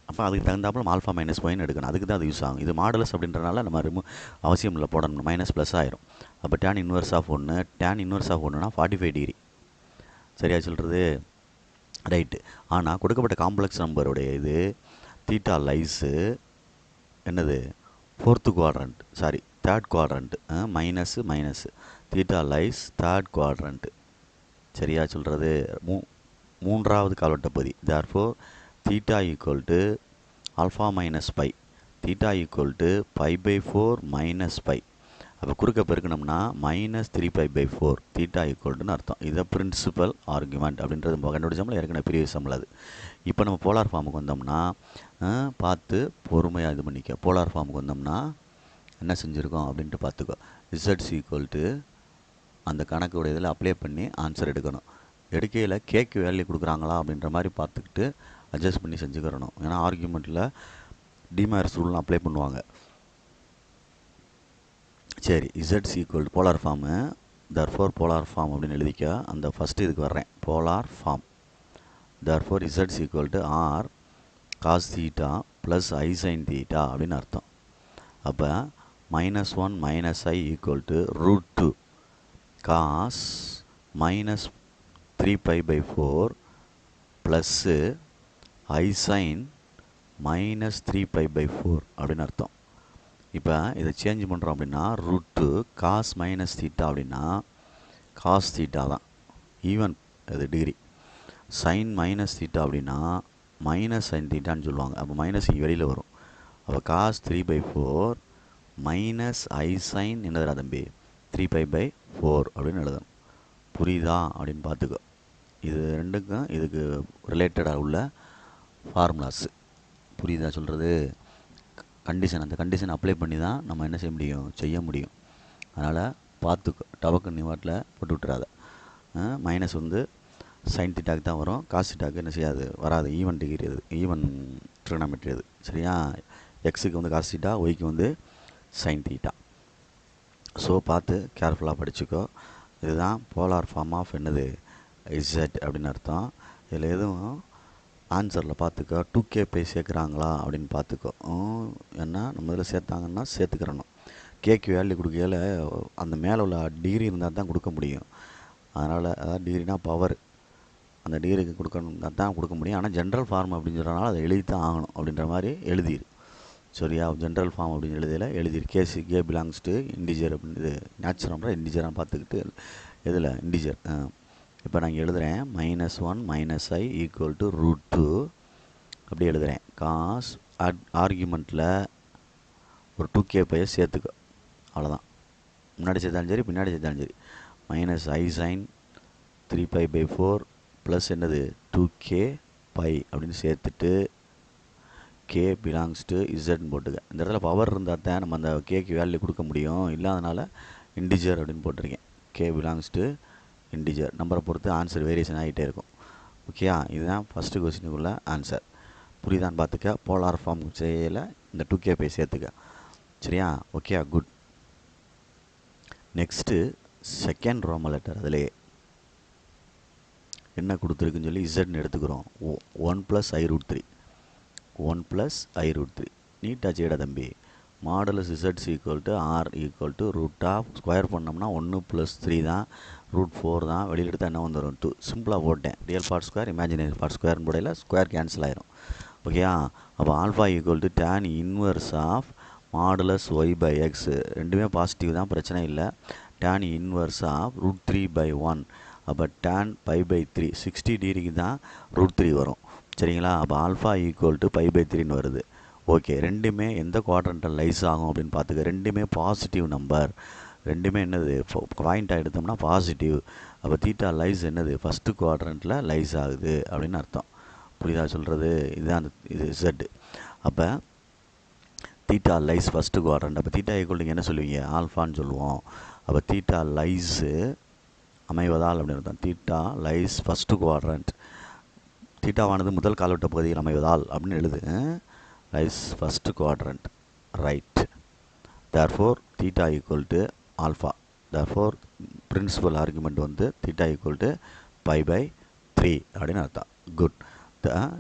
அப்போ அதுக்கு தகுந்தாப்புல ஆல்ஃபா மைனஸ் ஒயின்னு எடுக்கணும். அதுக்கு தான் அது யூஸ் ஆகும். இது மாடுலஸ் அப்படின்றனால நம்ம அவசியம் இல்லை போடணும், மைனஸ் ப்ளஸ் ஆயிரும். அப்போ tan inverse of 1, tan inverse of 1னா 45 டிகிரி. சரியா சொல்கிறது? ரைட்டு. ஆனால் கொடுக்கப்பட்ட காம்ப்ளெக்ஸ் நம்பருடைய இது தீட்டா லைஸு என்னது, fourth quadrant, sorry third quadrant, minus theta lies third quadrant. சரியா சொல்கிறது? மூன்றாவது கால்வட்ட பகுதி. Therefore theta equal to alpha minus pi, theta equal to π/4 minus pi. அப்போ குறுக்க பெருக்கணும்னா -3π/4 தீட்டா ஈக்குவல்டுன்னு அர்த்தம். இதை பிரின்சிபல் ஆர்குமெண்ட் அப்படின்றது நம்ம கண்டுபிடிச்சோம்ல ஏற்கனவே ப்ரீவியஸ் சம்மில். அது இப்போ நம்ம போலார் ஃபார்முக்கு வந்தோம்னா பார்த்து பொறுமையாக இது பண்ணிக்க. போலார் ஃபார்முக்கு வந்தோம்னா என்ன செஞ்சுருக்கோம் அப்படின்ட்டு பார்த்துக்கோ. இசட்ஸ் ஈக்குவல் டு அந்த கணக்குடைய இதில் அப்ளை பண்ணி ஆன்சர் எடுக்கணும். எடுக்கையில் கேக்கு வேல்யூ கொடுக்குறாங்களா அப்படின்ற மாதிரி பார்த்துக்கிட்டு அட்ஜஸ்ட் பண்ணி செஞ்சுக்கிறணும். ஏன்னா ஆர்குமெண்ட்டில் டிமார்ஸ் ரூல்லாம் அப்ளை பண்ணுவாங்க. சரி, இசட்ஸ் equal polar form, therefore polar form அப்படின்னு எழுதிக்க. அந்த ஃபஸ்ட்டு இதுக்கு வர்றேன், போலார் ஃபார்ம். தர்ஃபோர் இசட்ஸ் equal to r cos theta plus i sine theta அப்படின்னு அர்த்தம். அப்போ -1 -i equal to √2 cos -3π/4 plus i sine -3π/4 அப்படின்னு அர்த்தம். இப்போ இதை சேஞ்ச் பண்ணுறோம் அப்படின்னா √2 காஸ் மைனஸ் தீட்டா அப்படின்னா காஸ் தீட்டா தான், ஈவன் இது டிகிரி. சைன் மைனஸ் தீட்டா அப்படின்னா மைனஸ் சைன் தீட்டான்னு சொல்லுவாங்க. அப்போ மைனஸ் இங்கே வெளியில் வரும். அப்போ காஸ் 3/4 மைனஸ் ஐ சைன் என்னதுடா தம்பி 3π/4 அப்படின்னு எழுதணும். புரியுதா அப்படின்னு பார்த்துக்கோ. இது ரெண்டுக்கும் இதுக்கு ரிலேட்டடாக உள்ள ஃபார்முலாஸு. புரியுதா சொல்கிறது? கண்டிஷன், அந்த கண்டிஷன் அப்ளை பண்ணி தான் நம்ம என்ன செய்ய முடியும். அதனால் பார்த்துக்கோ, டபக்கு நீ வாட்டில் போட்டு விட்டுறாத. மைனஸ் வந்து சைன் தீட்டாக்கு தான் வரும், காஸ் தீட்டாக்கு என்ன செய்யாது, வராது. ஈவன் டிகிரி அது, ஈவன் ட்ரிகோனோமெட்ரி அது. சரியா? எக்ஸுக்கு வந்து காஸ் தீட்டா, ஒய்க்கு வந்து சைன் தீட்டா. ஸோ பார்த்து கேர்ஃபுல்லாக படிச்சுக்கோ. இதுதான் போலார் ஃபார்ம் ஆஃப் என்னது, இசட் அப்படின்னு அர்த்தம். இதில் எதுவும் ஆன்சரில் பார்த்துக்கோ 2k சேர்க்குறாங்களா அப்படின்னு பார்த்துக்கோ. ஏன்னா நம்ம இதில் சேர்த்தாங்கன்னா சேர்த்துக்கிறணும். கேக்கு வேல்யூ கொடுக்கையில் அந்த மேலே உள்ள டிகிரி இருந்தால் தான் கொடுக்க முடியும். அதனால் அதாவது டிகிரினா பவர், அந்த டிகிரிக்கு கொடுக்கணும் தான் கொடுக்க முடியும். ஆனால் ஜென்ரல் ஃபார்ம் அப்படின்னு சொல்கிறனால அதை எழுதி தான் ஆகணும் அப்படின்ற மாதிரி எழுதிரு. சரியா? ஜென்ரல் ஃபார்ம் அப்படின்னு எழுதிரு. கே பிலாங்ஸ் டு இன்டிஜர் அப்படின்னு, இது நேச்சுரல் இன்டிஜராக பார்த்துக்கிட்டு இதில் இன்டிஜர். இப்போ நான் எழுதுகிறேன் -1 - i = √2 அப்படி எழுதுகிறேன். காஸ் ஆர்கியூமெண்ட்டில் ஒரு 2k சேர்த்துக்கோ, அவ்வளோதான். முன்னாடி சேர்த்தாலும் சரி பின்னாடி சேர்த்தாலும் சரி. -i sin 3π/4 ப்ளஸ் என்னது 2k π அப்படின்னு சேர்த்துட்டு k பிலாங்ஸ் டு இசட்னு போட்டுக்க. இந்த இடத்துல பவர் இருந்தால் தான் நம்ம அந்த கேக்கு வேல்யூ கொடுக்க முடியும். இல்லாதனால இன்டிஜர் அப்படின்னு போட்டிருக்கேன். k belongs to integer. நம்பரை பொறுத்து ஆன்சர் வேரியேஷன் ஆகிட்டே இருக்கும். ஓகேயா? இதுதான் ஃபஸ்ட்டு கொஸ்டினுக்குள்ள ஆன்சர். புரியுதான்னு பார்த்துக்க. போலார் ஃபார்ம் செய்யல இந்த 2k π சேர்த்துக்க. சரியா? Okay, good. நெக்ஸ்ட்டு செகண்ட் ரோம லெட்டர். அதிலே என்ன கொடுத்துருக்குன்னு சொல்லி இசட்னு எடுத்துக்கிறோம். 1 + i√3. 1 + i√3 நீட்டாக செய்யடா தம்பி. மாடலஸ் இசட் R √ ஸ்கொயர் பண்ணோம்னா 1 + 3 தான், √4 தான். வெளியில் எடுத்தால் என்ன வந்துடும், 2. சிம்பிளாக போட்டேன். Real part square, imaginary part ஸ்கொயர்னு போடையில் ஸ்கொயர் கேன்சல் ஆயிரும். ஓகேயா? அப்போ alpha = tan inverse of modulus y/x. ரெண்டுமே பாசிட்டிவ் தான், பிரச்சனை இல்லை. tan inverse of √3/1. அப்போ tan π/3 60 டிகிரிக்கு தான் √3 வரும். சரிங்களா? அப்போ ஆல்ஃபா = π/3ன்னு வருது. ஓகே, ரெண்டுமே எந்த குவாட்ரண்ட்டில் லைஸ் ஆகும் அப்படின்னு பார்த்துக்க. ரெண்டுமே பாசிட்டிவ் நம்பர். ரெண்டுமே என்னது, பாயிண்ட்டாக எடுத்தோம்னா பாசிட்டிவ். அப்போ தீட்டா லைஸ் என்னது, ஃபஸ்ட்டு குவாட்ரண்ட்டில் லைஸ் ஆகுது அப்படின்னு அர்த்தம். புரியுதா சொல்கிறது? இதுதான் அந்த இது Z. அப்போ தீட்டா லைஸ் ஃபஸ்ட்டு குவாட்ரண்ட். அப்போ தீட்டா = என்ன சொல்லுவீங்க, ஆல்ஃபான்னு சொல்லுவோம். அப்போ தீட்டா லைஸு அமைவதால் அப்படின்னு அர்த்தம். Theta lies first quadrant. தீட்டாவானது முதல் கால்வட்ட பகுதியில் அமைவதால் அப்படின்னு எழுது. Lies first quadrant, right. Therefore theta = alpha. Therefore principal argument வந்து தீட்டா = π/3 அப்படின்னு அர்த்தம். குட்.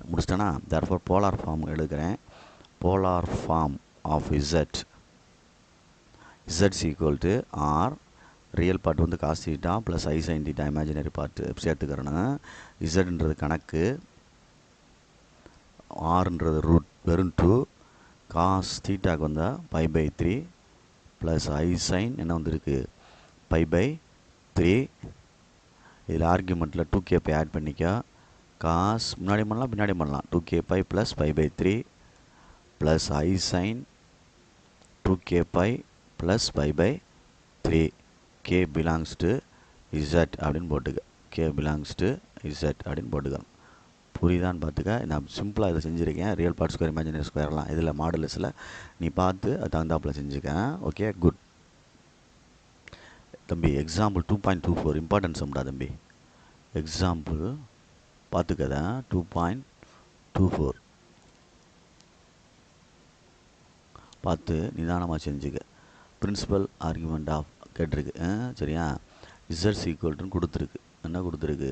முடிச்சிட்டேன்னா? தேர்ஃபோர் போலார் ஃபார்ம் எடுக்கிறேன். Polar form of Z = R. Real part வந்து cos theta plus i sin theta, imaginary part சேர்த்துக்கிறேன்னு. இசட்ன்றது கணக்கு, ஆர்ன்றது வெறும் 2. காஸ் தீட்டாக்கு வந்தால் π/3 ப்ளஸ் i sin என்ன வந்துருக்கு, π/3. இதில் ஆர்கியூமெண்ட்டில் 2k π ஆட் பண்ணிக்க. காஸ் முன்னாடி பண்ணலாம் பின்னாடி பண்ணலாம். 2k π plus π/3 plus i sin 2k π plus π/3. k belongs to Z அப்படின்னு போட்டுக்க. k பிலாங்ஸ் டு Z அப்படின்னு போட்டுக்கலாம். புரியுதான்னு பார்த்துக்க. நான் சிம்பிளாக இதை செஞ்சுருக்கேன். ரியல் பார்ட் ஸ்கொயர், இமேஜினரி ஸ்கொயர்லாம் இதில் மாடுலஸில் நீ பார்த்து அது தகுந்தாப்பில் செஞ்சுக்கேன். ஓகே, குட் தம்பி. எக்ஸாம்பிள் 2.24 இம்பார்ட்டன்ஸ் சம்டா தம்பி. எக்ஸாம்பிள் பார்த்துக்கத 2.24 பார்த்து நிதானமாக செஞ்சுக்க. பிரின்சிபல் ஆர்குமெண்ட் ஆஃப் கேட்டிருக்கு. சரியா? Z = கொடுத்துருக்கு. என்ன கொடுத்துருக்கு,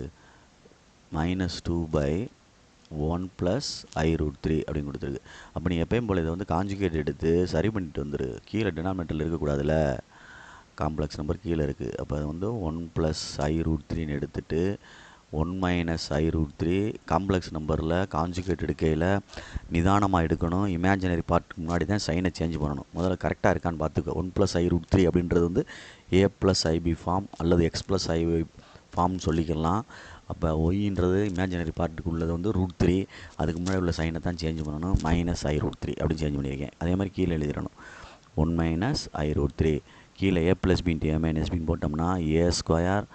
-2/1 + i√3 அப்படின்னு கொடுத்துருக்கு. அப்போ நீ எப்பயும் போல் இதை வந்து காஞ்சுகேட் எடுத்து சரி பண்ணிட்டு வந்துரு. கீழே டினாமினேட்டரில் இருக்கக்கூடாதுல்ல, காம்ப்ளெக்ஸ் நம்பர் கீழே இருக்குது. அப்போ அது வந்து 1 + i√3ன்னு எடுத்துட்டு 1 - i√3 காம்ப்ளெக்ஸ் நம்பரில் காஞ்சுகேட் எடுக்கையில் நிதானமாக எடுக்கணும். இமேஜினரி பார்ட்டுக்கு முன்னாடி தான் சைனை சேஞ்ச் பண்ணணும். முதல்ல கரெக்டாக இருக்கான்னு பார்த்துக்க. 1 + i√3 அப்படின்றது வந்து a + ib ஃபார்ம் அல்லது x + iy ஃபார்ம்னு சொல்லிக்கலாம். அப்போ ஒய்ன்றது இமேஜினரி பார்ட்டுக்கு உள்ளது வந்து √3. அதுக்கு முன்னாடி உள்ள சைனை தான் சேஞ்ச் பண்ணணும். -i√3 அப்படின்னு சேஞ்ச் பண்ணியிருக்கேன். அதே மாதிரி கீழே எழுதிடணும். 1 மைனஸ் ஐ ரூட் த்ரீ. கீழே ஏ ப்ளஸ் பின்ட்டு ஏ மைனஸ் பின்னு போட்டோம்னா ஏ ஸ்கொயர்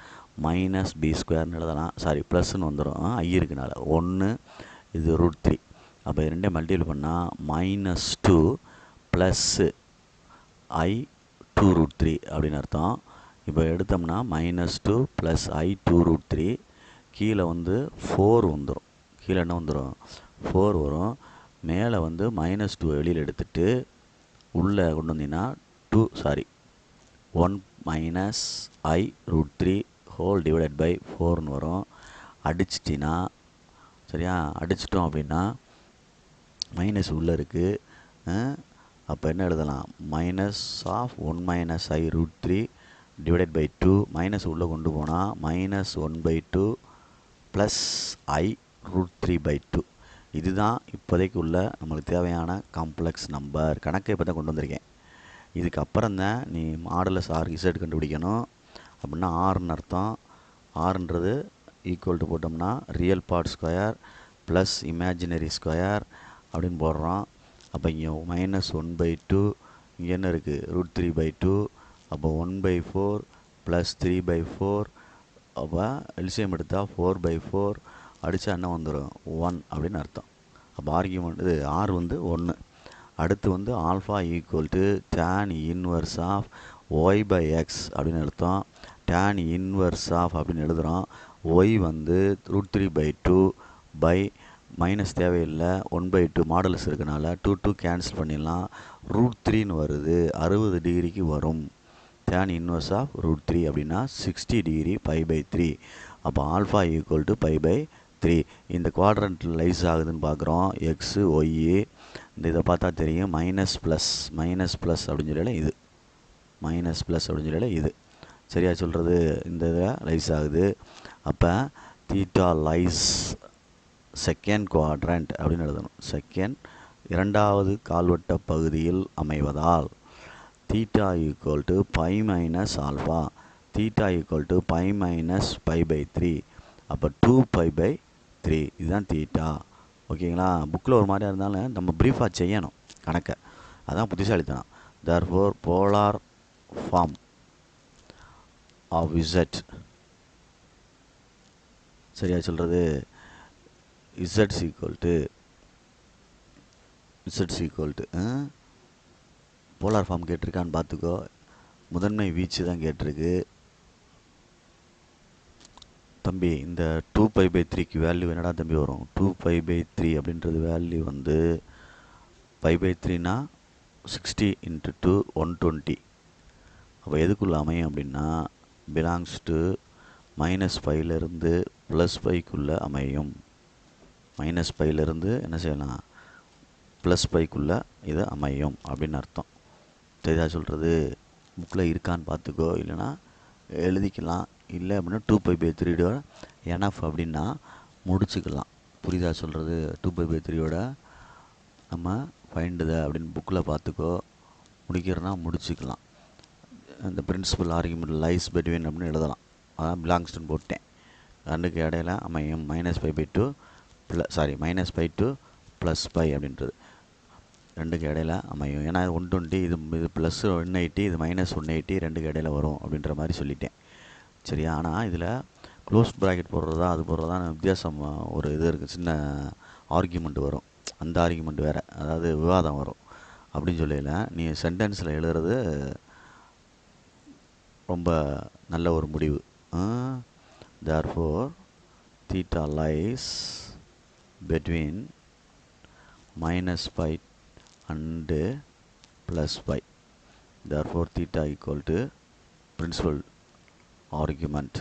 மைனஸ் பி ஸ்கொயர்னு எழுதலாம். சாரி ப்ளஸ்ன்னு வந்துடும், ஐ இருக்குனால 1 இது ரூட் த்ரீ. அப்போ ரெண்டே மல்டிபிள் பண்ணால் -2 ப்ளஸ்ஸு ஐ 2 ரூட் த்ரீ அப்படின்னு அர்த்தம். இப்போ எடுத்தோம்னா -2 ப்ளஸ் ஐ 2 ரூட் த்ரீ. கீழே வந்து 4 வந்துடும். கீழே என்ன வந்துடும்? 4 வரும். மேலே வந்து -2 வெளியில் எடுத்துட்டு உள்ளே கொண்டு வந்தீங்கன்னா 1 minus i root three whole divided by 4ன்னு வரும். அடிச்சிட்டினா சரியா, அடிச்சிட்டோம் அப்படின்னா மைனஸ் உள்ளே இருக்குது. அப்போ என்ன எழுதலாம்? -1 minus i root three divided by 2. மைனஸ் உள்ளே கொண்டு போனால் -1/2 plus i root three by 2. இதுதான் இப்போதைக்கு உள்ள நம்மளுக்கு தேவையான காம்ப்ளெக்ஸ் நம்பர். கணக்கை இப்போ தான் கொண்டு வந்திருக்கேன். இதுக்கப்புறம் தான் நீ மாடுலஸ் ஆர் இசட் கண்டுபிடிக்கணும். அப்படின்னா ஆர்னு அர்த்தம். ஆர்ன்றது ஈக்குவல் டு போட்டோம்னா real part square plus imaginary square அப்படின்னு போடுறோம். அப்போ இங்கே -1/2, இங்கே என்ன இருக்குது? Root three by 2. அப்போ 1/4 ப்ளஸ் 3/4. அப்போ எல்சிஎம் எடுத்தால் 4/4. அடித்தா என்ன வந்துடும்? 1 அப்படின்னு அர்த்தம். அப்போ ஆர்கியூமெண்ட் இது ஆர் வந்து 1. அடுத்து வந்து alpha equal to tan inverse of y by x அப்படின்னு அர்த்தம். டேன் இன்வர்ஸ் ஆஃப் அப்படின்னு எழுதுகிறோம். ஒய் வந்து root three by 2 by minus தேவையில்லை, 1/2 மாடல்ஸ் இருக்கனால 2 கேன்சல் பண்ணிடலாம். ரூட் த்ரீன்னு வருது, 60 டிகிரிக்கு வரும். Tan inverse of root three அப்படின்னா 60 டிகிரி π/3. அப்போ ஆல்ஃபா ஈக்குவல் டு π/3. இந்த குவாட்ரண்ட்டில் லைஸ் ஆகுதுன்னு பார்க்குறோம். எக்ஸு ஒய்யு இந்த இதை பார்த்தா தெரியும். மைனஸ் ப்ளஸ் அப்படின்னு சொல்லல இது, மைனஸ் ப்ளஸ் அப்படின்னு சொல்லல இது. சரியா சொல்கிறது? இந்த இதில் லைஸ் ஆகுது. அப்போ தீட்டா லைஸ் செகண்ட் குவாட்ரண்ட் அப்படின்னு எழுதணும். இரண்டாவது கால்வட்ட பகுதியில் அமைவதால் theta equal to pi minus alpha, theta equal to pi minus π/3. அப்போ 2π/3 இதுதான் தீட்டா. ஓகேங்களா? புக்கில் ஒரு மாதிரியாக இருந்தாலும் நம்ம ப்ரீஃபாக செய்யணும் கணக்கை. அதான் புத்திசாலித்தனம். therefore polar form of z, சரியா சொல்கிறது? இசட்ஸ் ஈக்குவல் டு போலார் ஃபார்ம் கேட்டிருக்கான்னு பார்த்துக்கோ. முதன்மை வீச்சு தான் கேட்டிருக்கு தம்பி. இந்த 2π/3க்கு வேல்யூ என்னடா தம்பி வரும்? 2π/3 அப்படின்றது வேல்யூ வந்து π/3னா 60 × 2 120. அப்போ எதுக்குள்ளே அமையும் அப்படின்னா பிலாங்ஸ் டு -5லேருந்து +5க்குள்ளே அமையும். -5லேருந்து என்ன செய்யலாம்? +5க்குள்ளே இது அமையும் அப்படின்னு அர்த்தம். தெரியா சொல்கிறது? புக்கில் இருக்கான்னு பார்த்துக்கோ, இல்லைனா எழுதிக்கலாம். இல்லை அப்படின்னா 2π/3 NF அப்படின்னா முடிச்சுக்கலாம். புரியுதா சொல்கிறது? 2π/3 நம்ம ஃபைண்டுத அப்படின்னு புக்கில் பார்த்துக்கோ. முடிக்கிறனா முடிச்சுக்கலாம். இந்த பிரின்சிபல் ஆர்கியூமெண்ட் லைஸ் பிட்வீன் அப்படின்னு எழுதலாம். அதான் பிலாங்ஸ்டுன்னு போட்டேன். ரெண்டுக்கு இடையில அமையும். -π/2 -π to +π அப்படின்றது ரெண்டுக்கு இடையில அமையும். ஏன்னா 120 இது ப்ளஸ் 180, இது -180 ரெண்டுக்கு இடையில வரும் அப்படின்ற மாதிரி சொல்லிட்டேன். சரியா? ஆனால் இதில் க்ளோஸ் ப்ராக்கெட் போடுறதா அது போடுறதா வித்தியாசம் ஒரு இது இருக்குது. சின்ன ஆர்கியூமெண்ட் வரும். அந்த ஆர்கியூமெண்ட் வேறு, அதாவது விவாதம் வரும். அப்படின்னு சொல்லல நீ சென்டென்ஸில் எழுதுறது ரொம்ப நல்ல ஒரு முடிவு. therefore theta lies between -π and +π. therefore theta equal to principal argument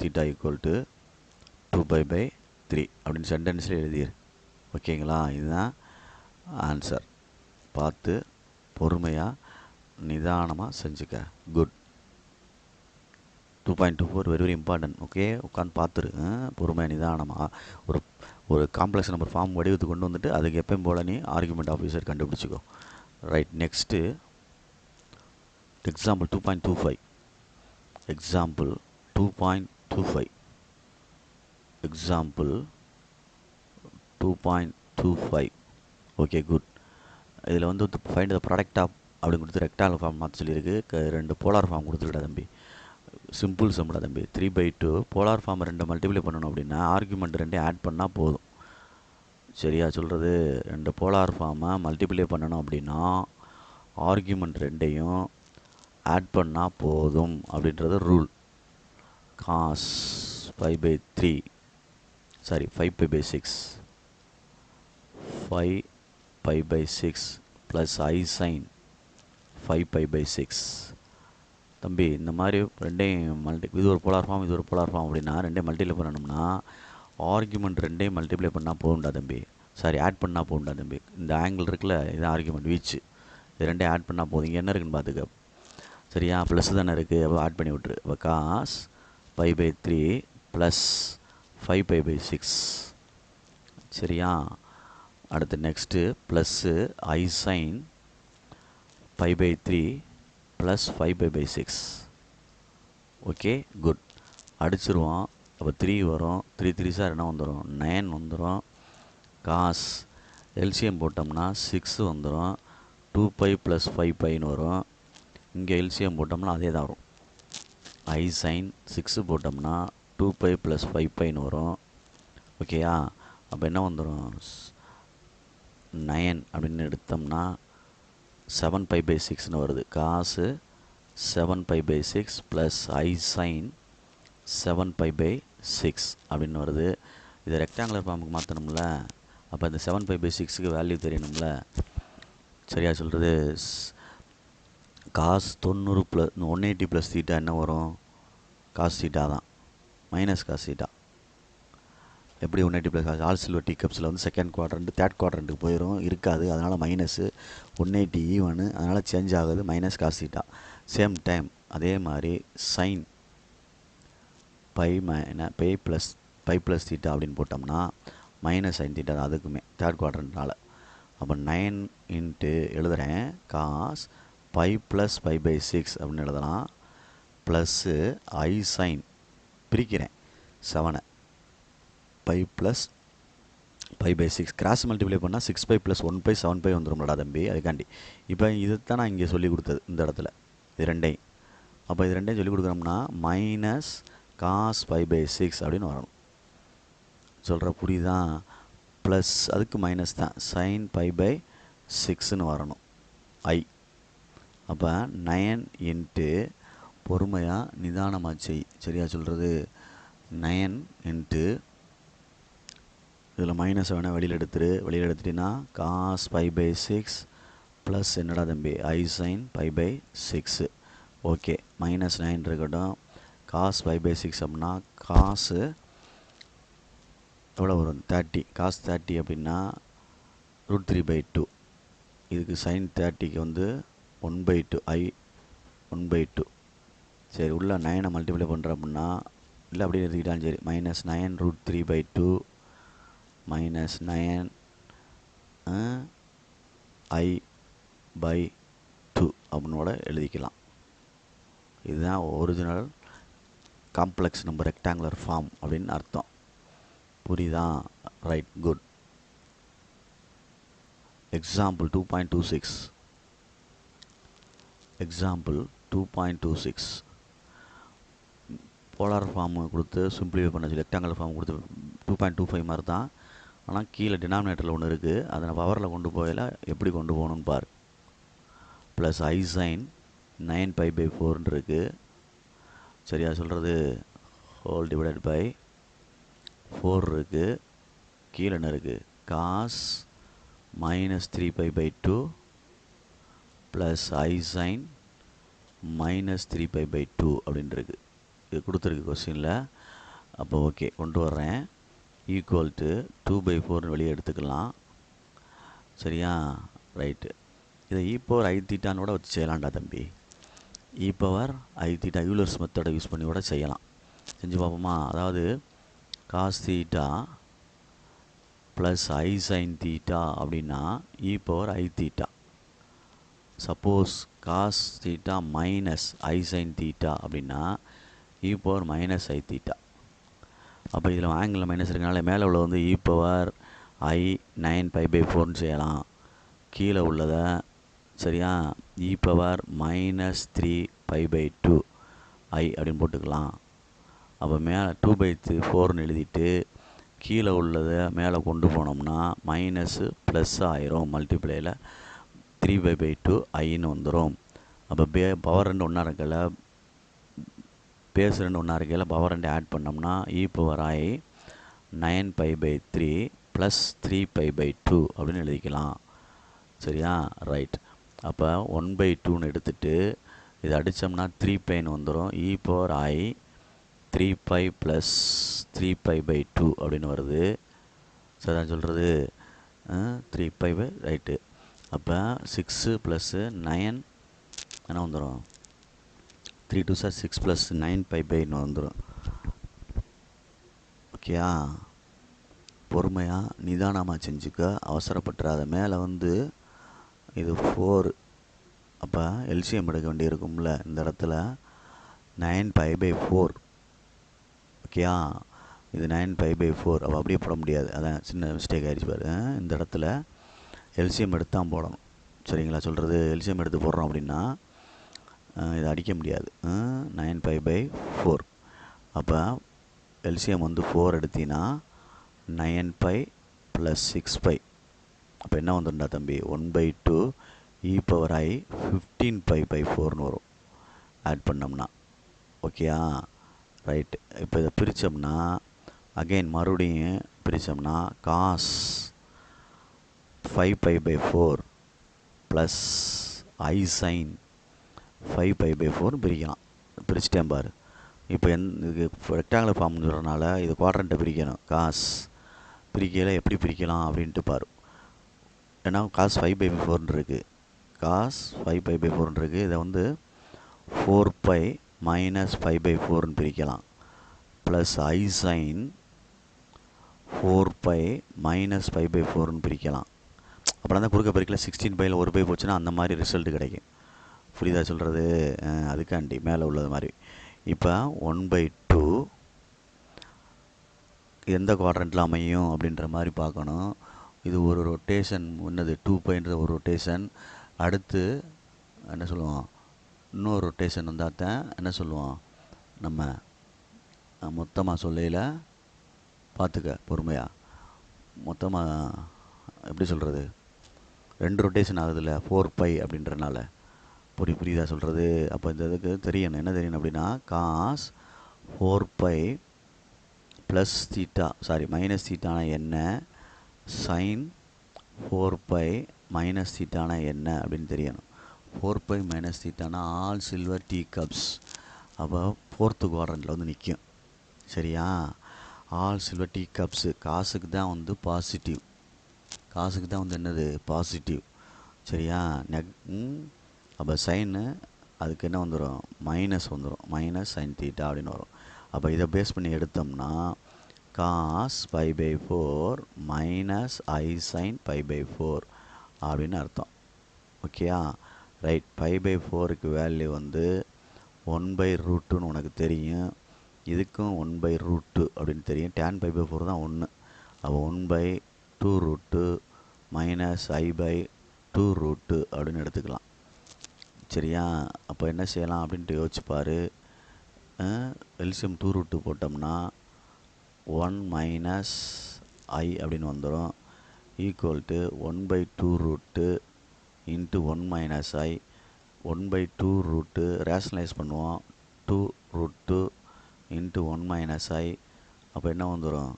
theta equal to 2π/3 அப்படின்னு சென்டென்ஸில் எழுதிரு. ஓகேங்களா? இதுதான் ஆன்சர். பார்த்து பொறுமையாக நிதானமாக செஞ்சுக்க. குட். 2.24 very important. ஓகே, உட்காந்து பார்த்துரு. பொறுமையாக நிதானமாக ஒரு காம்ப்ளெக்ஸ் நம்பர் ஃபார்ம் வடிவத்துக்கு கொண்டு வந்துட்டு அதுக்கு எப்பயும் போல் நீ ஆர்குமெண்ட் ஆஃபீஸர் கண்டுபிடிச்சிக்கோ. Right. Next example 2.25. Example 2.25. Okay, good. இதில் வந்து ஃபைண்ட் த ப்ராடக்ட் ஆஃப் அப்படின்னு கொடுத்து ரெக்டாங்குலர் ஃபார்ம் மாற்ற சொல்லியிருக்கு. 2 போலார் ஃபார்ம் கொடுத்துருடா தம்பி. சிம்பிள் சம்டா தம்பி. 3/2 போலார் ஃபார்ம் 2 மல்டிப்ளை பண்ணணும் அப்படின்னா ஆர்குமெண்ட் 2 ஆட் பண்ணால் போதும். சரியா சொல்கிறது? 2 போலார் ஃபார்மை மல்டிப்ளை பண்ணணும் அப்படின்னா ஆர்குமெண்ட் 2ஐயும் ஆட் பண்ணால் போதும் அப்படின்றது rule. cos 5/3 sorry 5π/6 5π/6 plus I sin 5π/6. தம்பி இந்த மாதிரி ரெண்டையும் இது ஒரு போலார் ஃபார்ம், இது ஒரு போலார் ஃபார்ம் அப்படின்னா ரெண்டையும் மல்டிப்ளை பண்ணணும்னா ஆர்குமெண்ட் 2ஐயும் மல்டிப்ளை பண்ணால் போகும்டா தம்பி. சாரி ஆட் பண்ணால் போகும்டா தம்பி. இந்த ஆங்கிள் இருக்குல்ல, இது ஆர்குமெண்ட் வீச்சு. இது ரெண்டையும் ஆட் பண்ணால் போதும். இங்கே என்ன இருக்குன்னு பார்த்துக்க. சரியா? ப்ளஸ் தானே இருக்குது, அப்போ ஆட் பண்ணி விட்ரு. அப்போ cos 5/3 ப்ளஸ் 5π/6. சரியா? அடுத்து next plus I sin 5/3 plus 5π/6. Okay good. அடிச்சிருவோம். அப்போ 3 வரும். 3 3 சார் என்ன வந்துடும்? 9 வந்துடும். காஸ் எல்சிஎம் போட்டோம்னா 6 வந்துடும். 2π ப்ளஸ் 5πன்னு வரும். இங்கே எல்சிஎம் போட்டோம்னா அதே தான் வரும். I sin 6 போட்டோம்னா 2π ப்ளஸ் 5πன்னு வரும். ஓகேயா? அப்போ என்ன வந்துடும்? 9 அப்படின்னு எடுத்தோம்னா 7π/6ன்னு வருது. காசு 7π/6 ப்ளஸ் I sin 7π/6 அப்படின்னு வருது. இதை ரெக்டாங்குலர் ஃபார்முக்கு மாற்றணும்ல. அப்போ இந்த 7π/6க்கு வேல்யூ தெரியணும்ல. சரியா சொல்கிறது? காஸ் 90 ப்ளஸ் 180 ப்ளஸ் தீட்டா என்ன வரும்? காஸ் தீட்டா தான், மைனஸ் காஸ் தீட்டா. எப்படி 180 plus cos? All silver tea கப்ஸில் வந்து செகண்ட் குவாட்ரண்ட் தேர்ட் குவாட்ரண்ட்டுக்கு போயிடும், இருக்காது. அதனால் மைனஸு 180 ஈவனு, அதனால் சேஞ்ச் ஆகுது minus cos theta. Same time அதே மாதிரி சைன் பை ப்ளஸ் தீட்டா அப்படின்னு போட்டோம்னா மைனஸ் சைன் தீட்டா தான் அதுக்குமே தேர்ட் குவாட்ரண்ட்னால. அப்போ 9 இன்ட்டு எழுதுகிறேன். காஸ் பை ப்ளஸ் 5/6 அப்படின்னு எழுதலாம். ப்ளஸ்ஸு I சைன் பிரிக்கிறேன் 7 பை ப்ளஸ் 5/6 கிராஸ் மல்டிப்ளை பண்ணால் 6π ப்ளஸ் 1π 7π வந்துடும்லடா தம்பி. அதுக்காண்டி இப்போ இதுதான் நான் இங்கே சொல்லி கொடுத்தது இந்த இடத்துல. இது ரெண்டையும் அப்போ இது ரெண்டையும் சொல்லி கொடுக்குறோம்னா மைனஸ் காஸ் 5/6 அப்படின்னு வரணும். சொல்கிற புரியுதா? ப்ளஸ் அதுக்கு மைனஸ் தான் சைன் 5/6ன்னு வரணும். I அப்போ 9 இன்ட்டு பொறுமையாக நிதானமாக செய். சரியா சொல்கிறது? 9 இன்ட்டு இதில் மைனஸ் வேணால் வெளியில் எடுத்துட்டின்னா காஸ் 5/6 ப்ளஸ் என்னடா தம்பி I sin 5/6. ஓகே, மைனஸ் 9 இருக்கட்டும். காஸ் 5/6 அப்படின்னா காசு எவ்வளோ வரும்? 30. காஸ் 30 அப்படின்னா √3/2. இதுக்கு சைன் 30க்கு வந்து 1/2 I 1/2. சரி, உள்ள 9 மல்டிப்ளை பண்ணுறோம் அப்படின்னா இல்லை அப்படியே எடுத்துக்கிட்டாலும் சரி. மைனஸ் 9 √3/2 மைனஸ் 9 I/2 அப்படின்னோட எழுதிக்கலாம். இதுதான் original complex number rectangular form அப்படின்னு அர்த்தம். புரியுதா? Right, good. Example 2.26. Example 2.26 polar form கொடுத்து சிம்பிளிஃபை பண்ண சொல்லி ரெக்டாங்குலர் ஃபார்ம் கொடுத்து 2.25 மாதிரி தான். ஆனால் கீழே டினாமினேட்டரில் ஒன்று இருக்குது, அதை நான் பவரில் கொண்டு போகல. எப்படி கொண்டு போகணுன்னு பாரு. ப்ளஸ் I sin 9π/4 இருக்குது. சரியா சொல்கிறது? ஹோல் டிவைடட் பை 4 இருக்குது. கீழே என்ன இருக்குது? Cos minus 3π/2 plus I sin minus 3π/2 அப்படின்னு இருக்குது. இது கொடுத்துருக்கு கொஸ்டினில். அப்போ ஓகே, கொண்டு வர்றேன். ஈக்குவல் டு 2/4 வெளியே எடுத்துக்கலாம். சரியா? ரைட்டு. இதை பவர் I தீட்டானோட வச்சு செய்யலாம்டா தம்பி. பவர் I தீட்டா யூலர்ஸ் மெத்தடை யூஸ் பண்ணி கூட செய்யலாம். செஞ்சு பார்ப்போமா? அதாவது cos theta plus I sin theta அப்படின்னா power I theta. Suppose cos theta minus I sin theta அப்படின்னா பவர் மைனஸ் I தீட்டா. அப்போ இதில் ஆங்கிளில் மைனஸ் இருக்கனால மேலே உள்ள வந்து பவர் I 9π/4 செய்யலாம். கீழே உள்ளதை சரியா e பவர் -3π/2 i அப்படின்னு போட்டுக்கலாம். அப்போ மேலே 2/4ன்னு எழுதிட்டு கீழே உள்ளதை மேலே கொண்டு போனோம்னா மைனஸு ப்ளஸ் ஆயிரும். மல்டிப்ளையில் 3π/2 iன்னு வந்துடும். அப்போ பவர் ரெண்டு ஒன்றா இருக்கல, பேஸ் ரெண்டு ஒன்றா இருக்கையில் பவர் ரெண்டு ஆட் பண்ணோம்னா e பவர் i 9π/3 ப்ளஸ் 3π/2 அப்படின்னு எழுதிக்கலாம். சரியா ரைட். அப்போ 1/2ன்னு எடுத்துகிட்டு இதை அடித்தோம்னா 3πன்னு வந்துடும். e பவர் i 3π ப்ளஸ் 3π/2 அப்படின்னு வருது. சரிதான் சொல்கிறது 3π ரைட்டு. அப்போ 6 ப்ளஸ்ஸு 9 என்ன வந்துடும், 3 2 சார் 6 ப்ளஸ் 9π/9 வந்துடும். ஓகேயா, பொறுமையாக நிதானமாக செஞ்சுக்க, அவசரப்பட்டுறாத. மேலே வந்து இது 4, அப்போ எல்சிஎம் எடுக்க வேண்டியிருக்கும்ல இந்த இடத்துல 9π/4. ஓகேயா, இது 9π/4. அப்போ அப்படியே போட முடியாது, அதான் சின்ன மிஸ்டேக் ஆகிடுச்சு பாரு. இந்த இடத்துல எல்சிஎம் எடுத்து தான் போடணும். சரிங்களா சொல்கிறது, எல்சிஎம் எடுத்து போடுறோம் அப்படின்னா இதை அடிக்க முடியாது. 9π/4. அப்போ எல்சிஎம் வந்து 4 எடுத்தீங்கன்னா 9π ப்ளஸ் 6π. அப்போ என்ன வந்துடும்டா தம்பி, 1/2 e பவர் i 15π/4ன்னு வரும் ஆட் பண்ணோம்னா. ஓகேயா ரைட்டு. இப்போ இதை பிரித்தோம்னா அகெயின் மறுபடியும் பிரித்தோம்னா காஸ் 5π/4 ப்ளஸ் i சைன் 5π/4 பிரிக்கலாம். பிரிச்சுட்டேன் பாரு. இப்போ இது ரெக்டாங்குலர் ஃபார்ம்னு சொல்கிறனால இது குவாட்ரண்ட்டை பிரிக்கணும். காஸ் பிரிக்கையில் எப்படி பிரிக்கலாம் அப்படின்ட்டு பாரு. ஏன்னா காஸ் 5/4ன்னு இருக்குது, காஸ் 5π/4ன்னு இருக்குது. இதை வந்து 4π மைனஸ் 5/4ன்னு பிரிக்கலாம். ப்ளஸ் i சைன் 4π மைனஸ் 5/4ன்னு பிரிக்கலாம். அப்புறம் தான் குறுக்க பிரிக்கல 16πயில் 1π போச்சுன்னா அந்த மாதிரி ரிசல்ட் கிடைக்கும். புரியுதா சொல்கிறது, அதுக்காண்டி மேலே உள்ளது மாதிரி. இப்போ 1/2 எந்த குவாட்ரண்ட்டில் அமையும் அப்படின்ற மாதிரி பார்க்கணும். இது ஒரு ரொட்டேஷன், என்னது 2πன்ற ஒரு ரொட்டேஷன். அடுத்து என்ன சொல்லுவோம், இன்னொரு ரொட்டேஷன் வந்தால் தான் என்ன சொல்லுவோம் நம்ம மொத்தமாக சொல்லையில் பார்த்துக்க பொறுமையாக. மொத்தமாக எப்படி சொல்கிறது, 2 ரொட்டேஷன் ஆகுதுல்ல 4π அப்படின்றனால. புரியுதா சொல்கிறது. அப்போ இந்த இதுக்கு தெரியணும், என்ன தெரியணும் அப்படின்னா காஸ் 4π ப்ளஸ் தீட்டா மைனஸ் தீட்டானா என்ன, சைன் 4π மைனஸ் தீட்டானா என்ன அப்படின்னு தெரியணும். 4π மைனஸ் தீட்டானா ஆல் சில்வர் டீ கப்ஸ். அப்போ 4th குவாட்ரண்ட்டில் வந்து நிற்கும். சரியா, ஆல் சில்வர் டீ கப்ஸு காசுக்கு தான் வந்து பாசிட்டிவ், காசுக்கு தான் வந்து என்னது பாசிட்டிவ். சரியா அப்போ சைனு அதுக்கு என்ன வந்துடும், மைனஸ் வந்துடும், மைனஸ் சைன் தீட்டா அப்படின்னு வரும். அப்போ இதை பேஸ் பண்ணி எடுத்தோம்னா காஸ் 5/4 மைனஸ் i சைன் 5/4 அப்படின்னு அர்த்தம். ஓகேயா ரைட். 5/4க்கு வேல்யூ வந்து 1/√ன்னு உனக்கு தெரியும், இதுக்கும் 1/√2 அப்படின்னு தெரியும். tan 5/4 தான் 1. அப்போ 1/2√2 மைனஸ் i/2√2 அப்படின்னு எடுத்துக்கலாம். சரியா, அப்போ என்ன செய்யலாம் அப்படின்ட்டு யோசிச்சுப்பார். எல்சிஎம் 2√2 போட்டோம்னா 1 மைனஸ் i அப்படின்னு வந்துடும். Equal to 1/2√2 into 1 minus i. 1/2√2 rationalise பண்ணுவோம், 2√2 இன்ட்டு 1 மைனஸ் i. அப்போ என்ன வந்துடும்,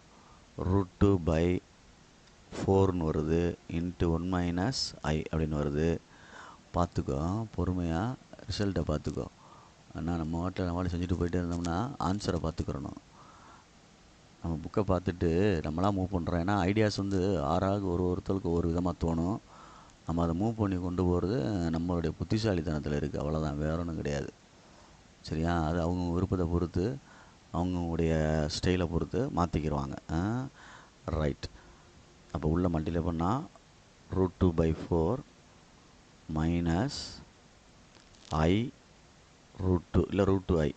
√2/4ன்னு வருது, இன்ட்டு 1 மைனஸ் i அப்படின்னு வருது. பார்த்துக்கோ பொறுமையாக, ரிசல்ட்டை பார்த்துக்கோ. ஆனால் நம்ம வாட்டில் செஞ்சுட்டு போயிட்டே இருந்தோம்னா ஆன்சரை பார்த்துக்கிறணும். நம்ம புக்கை பார்த்துட்டு நம்மளாம் மூவ் பண்ணுறோம். ஏன்னா ஐடியாஸ் வந்து ஆறாக ஒருத்தருக்கு ஒரு விதமாக தோணும். நம்ம அதை மூவ் பண்ணி கொண்டு போகிறது நம்மளுடைய புத்திசாலித்தனத்தில் இருக்குது, அவ்வளோதான், வேற ஒன்றும் கிடையாது. சரியா, அது அவங்க விருப்பத்தை பொறுத்து, அவங்களுடைய ஸ்டைலை பொறுத்து மாற்றிக்கிடுவாங்க. ரைட். அப்போ உள்ள மல்டிப்ளை பண்ணால் √2/4 மைனஸ் i √2 இல்லை √2i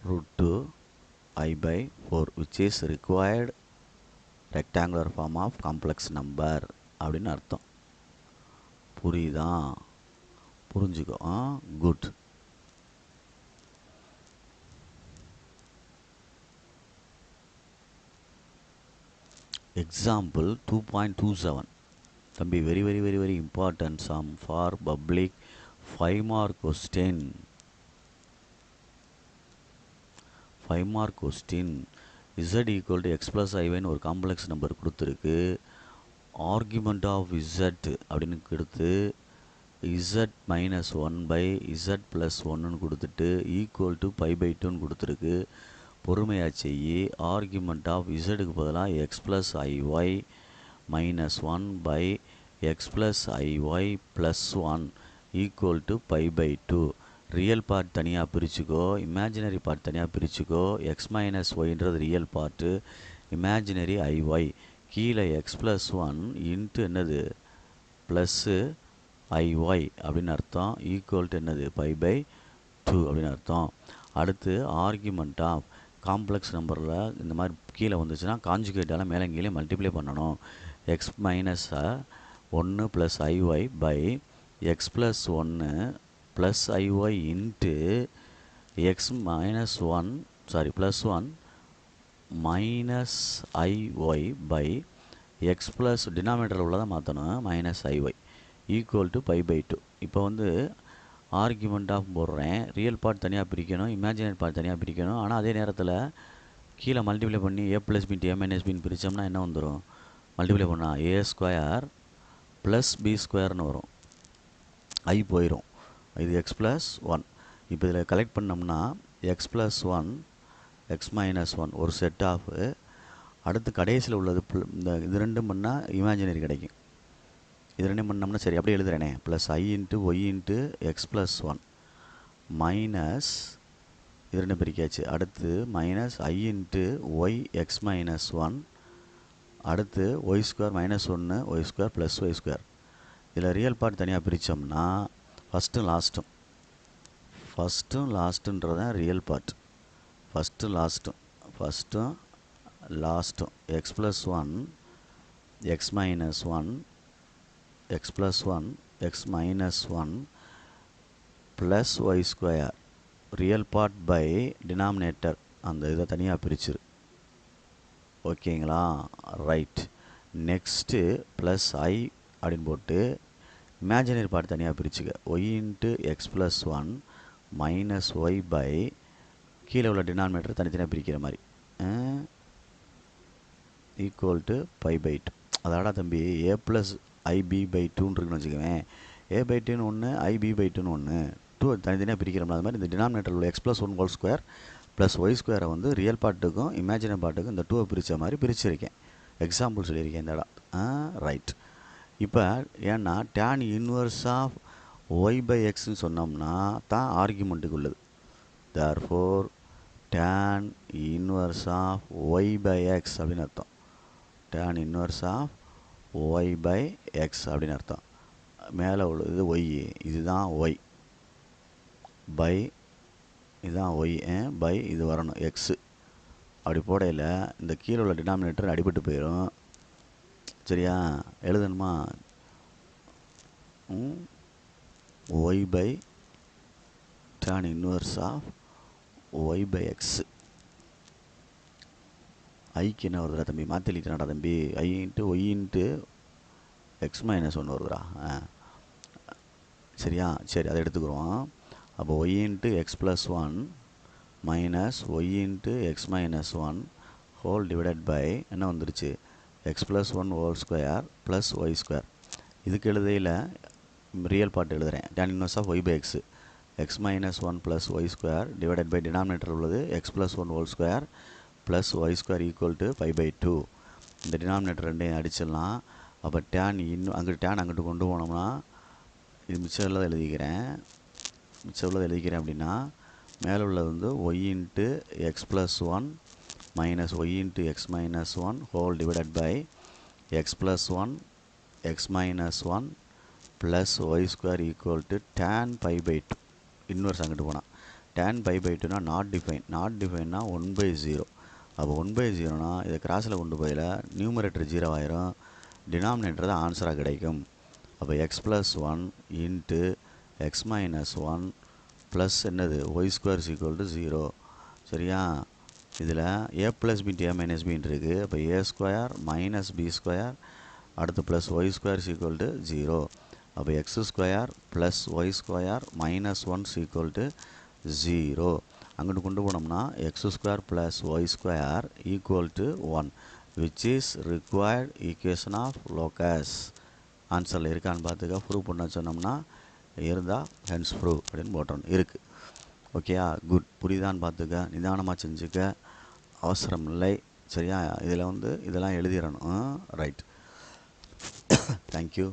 √2i/4 which is required rectangular form of complex number அப்படின்னு அர்த்தம். புரியுதா? புரிஞ்சுக்கோ. குட். எக்ஸாம்பிள் 2.27. தம்பி, very very very very important sum for public 5 mark question. 5 mark question. z equal to X plus ஐவைன்னு ஒரு complex number கொடுத்துருக்கு. Argument of z அப்படின்னு கொடுத்து z minus 1 by z plus 1ன்னு கொடுத்துட்டு ஈக்குவல் டு π/2ன்னு கொடுத்துருக்கு. பொறுமையாக செய்யி. ஆர்குமெண்ட் ஆஃப் இசட்டுக்கு பதிலாக x plus ஐஒய் minus 1 by x plus i y plus 1 equal to π/2. Real part தனியாக பிரிச்சுக்கோ, இமேஜினரி பார்ட் தனியாக பிரிச்சுக்கோ. எக்ஸ் மைனஸ் ஒய்ன்றது ரியல் பார்ட்டு, இமேஜினரி ஐஒய். கீழே எக்ஸ் ப்ளஸ் 1 இன்ட்டு என்னது ப்ளஸ்ஸு ஐஒய் அப்படின்னு அர்த்தம், ஈக்குவல் டு என்னது π/2 அப்படின்னு அர்த்தம். அடுத்து ஆர்குமெண்ட் ஆஃப் காம்ப்ளெக்ஸ் நம்பரில் இந்த மாதிரி கீழே வந்துச்சுன்னா காஞ்சுகேட்டால் மேலே கீழே மல்டிப்ளை பண்ணணும். X minus 1 plus i y by x plus 1 plus i y into x minus 1 sorry plus 1 minus i y by x plus டினாமினேட்டரில் உள்ளதை மாற்றணும், மைனஸ் ஐஒய் ஈக்குவல் டு π/2. இப்போ வந்து ஆர்குமெண்ட் ஆஃப் போடுறேன். ரியல் பார்ட் தனியாக பிரிக்கணும், இமேஜினரி பார்ட் தனியாக பிரிக்கணும். ஆனால் அதே நேரத்தில் கீழே மல்டிப்ளை பண்ணி ஏ ப்ளஸ் பி ஏ மைனஸ் பின்னு பிரித்தோம்னா என்ன வந்துடும்? மல்டிப்ளை பண்ணால் ஏ ஸ்கொயர் ப்ளஸ் பி ஸ்கொயர்னு வரும். ஐ போயிடும். இது எக்ஸ் ப்ளஸ் 1. இப்போ இதில் கலெக்ட் பண்ணோம்னா எக்ஸ் ப்ளஸ் 1 எக்ஸ் மைனஸ் 1 ஒரு செட் ஆஃப். அடுத்து கடைசியில் உள்ளது இந்த இது ரெண்டும் பண்ணால் இமேஜினரி கிடைக்கும். இது ரெண்டும் பண்ணோம்னா சரி அப்படியே எழுதுறேனே, plus i into y into x plus 1 minus இது ரெண்டு பிரிக்காச்சு. அடுத்து minus i into y x minus 1, அடுத்து y square minus 1 y square plus y square. இதில் ரியல் பார்ட் தனியாக பிரித்தோம்னா ஃபஸ்ட்டும் லாஸ்ட்டுன்றதான் ரியல் பார்ட். ஃபஸ்ட்டும் லாஸ்ட்டும் x plus 1 x minus 1 x plus 1 x minus 1 plus y square real part by denominator அந்த இதை தனியாக பிரிச்சிரு. ஓகேங்களா? ரைட். நெக்ஸ்ட்டு ப்ளஸ் ஐ அப்படின்னு போட்டு இமேஜினரி பார்ட் தனியாக பிரிச்சுக்க. Y into x plus 1 minus y by கீழே உள்ள டினாமினேட்டர் தனித்தனியாக பிரிக்கிற மாதிரி ஈக்குவல் டு π/2. அதோட தம்பி ஏ ப்ளஸ் IB/2 இருக்குன்னு வச்சுக்குவேன். A/2 ஒன்று IB/2 ஒன்று 2 தனித்தனியாக பிரிக்கிறோம்னா அது மாதிரி இந்த டினாமினேட்டர் உள்ள x plus 1 whole square plus y ஸ்கொயரை வந்து ரியல் பார்ட்டுக்கும் இமேஜினரி பார்ட்டுக்கும் இந்த 2 பிரித்த மாதிரி பிரிச்சிருக்கேன். எக்ஸாம்பிள் சொல்லியிருக்கேன் இந்த இடம். ரைட். இப்போ ஏன்னா tan இன்வர்ஸ் ஆஃப் y/xன்னு சொன்னோம்னா தான் ஆர்குமெண்ட்டுக்கு உள்ளது. therefore tan inverse of y/x அப்படின்னு அர்த்தம். tan இன்வர்ஸ் ஆஃப் y/x அப்படின்னு அர்த்தம். மேலே உள்ளது y, இதுதான் y பை இதுதான் y பை இது வரணும் எக்ஸு. அப்படி போடையில் இந்த கீழே உள்ள டினாமினேட்டர் அடிபட்டு போயிடும். சரியா? எழுதணுமா? y by tan inverse of y/x. ஐக்கு என்ன வருதுடா தம்பி? மாற்றி எழுதிக்கிறாடா தம்பி. I into y into x minus 1 வருதுடா. சரியா? சரி, அதை எடுத்துக்கிறோம். அப்போ y into x plus 1 minus y into x minus 1 whole divided by என்ன வந்துருச்சு? X plus 1 whole square plus y square. இதுக்கு எழுதையில் ரியல் பார்ட் எழுதுகிறேன். tan inverse of y/x x minus 1 plus y square divided by denominator உள்ளது x plus 1 whole square plus y square equal to π/2. இந்த denominator ரெண்டையும் அடிச்சிடலாம். அப்போ tan அங்கிட்டு கொண்டு போனோம்னா இது மிச்சம் உள்ளதை எழுதிக்கிறேன் அப்படின்னா மேலே உள்ளது வந்து y into x plus 1 minus y into x minus 1 whole divided by x plus 1 x minus 1 plus y square equal to tan π/2. Inverse அங்கிட்டு போனால் tan π/2னா நாட் டிஃபைன்னா 1/0. அப்போ 1/0னா இதை கிராஸில் கொண்டு போயில நியூமரேட்டர் 0 ஆயிரும், டினாமினேட்டர் தான் ஆன்சராக கிடைக்கும். அப்போ X plus one into x minus one plus என்னது ஒய் ஸ்கொயர் ஈக்குவல் டு 0. சரியா? இதில் a plus b a minus பின்னு இருக்குது. அப்போ a square minus b square அடுத்து plus y square equal to 0. அப்போ x square plus y square minus 1 equal to 0. அங்கிட்டு கொண்டு போனோம்னா x square plus y square equal to 1 which is required equation of locus. ஆன்சரில் இருக்கான்னு பார்த்துக்க. Prove பண்ண சொன்னோம்னா இருந்தால் ஹென்ஸ் ப்ரூவ் அப்படின்னு போட்டோம். இருக்குது. ஓகேயா? குட். புரியுதான்னு பார்த்துக்க. நிதானமாக செஞ்சுக்க, அவசரம் இல்லை. சரியா? இதில் வந்து இதெல்லாம் எழுதிடணும். ரைட். தேங்க்யூ.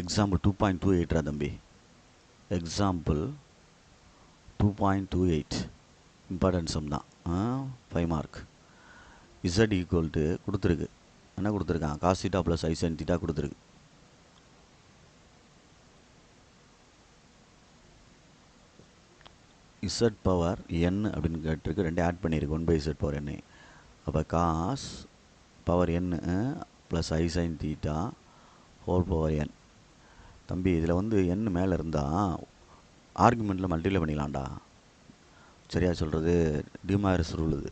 எக்ஸாம்பிள் 2.28 தம்பி. எக்ஸாம்பிள் 2.28 இம்பார்ட்டன்ட் சம் தான். 5 மார்க். இசட் ஈக்குவல் டு கொடுத்துருக்கு. என்ன கொடுத்துருக்கான்? Cos theta plus i sine theta கொடுத்துருக்கு. இசட் பவர் என் அப்படின்னு கேட்டிருக்கு. ரெண்டே ஆட் பண்ணியிருக்கு. 1/z power n. அப்போ cos power n plus i sine theta whole power n. தம்பி இதில் வந்து என் மேலே இருந்தால் ஆர்குமெண்ட்டில் மல்டிப்ளை பண்ணிக்கலாம்டா. சரியா சொல்கிறது? டிமாரிஸ் ரூல் இது.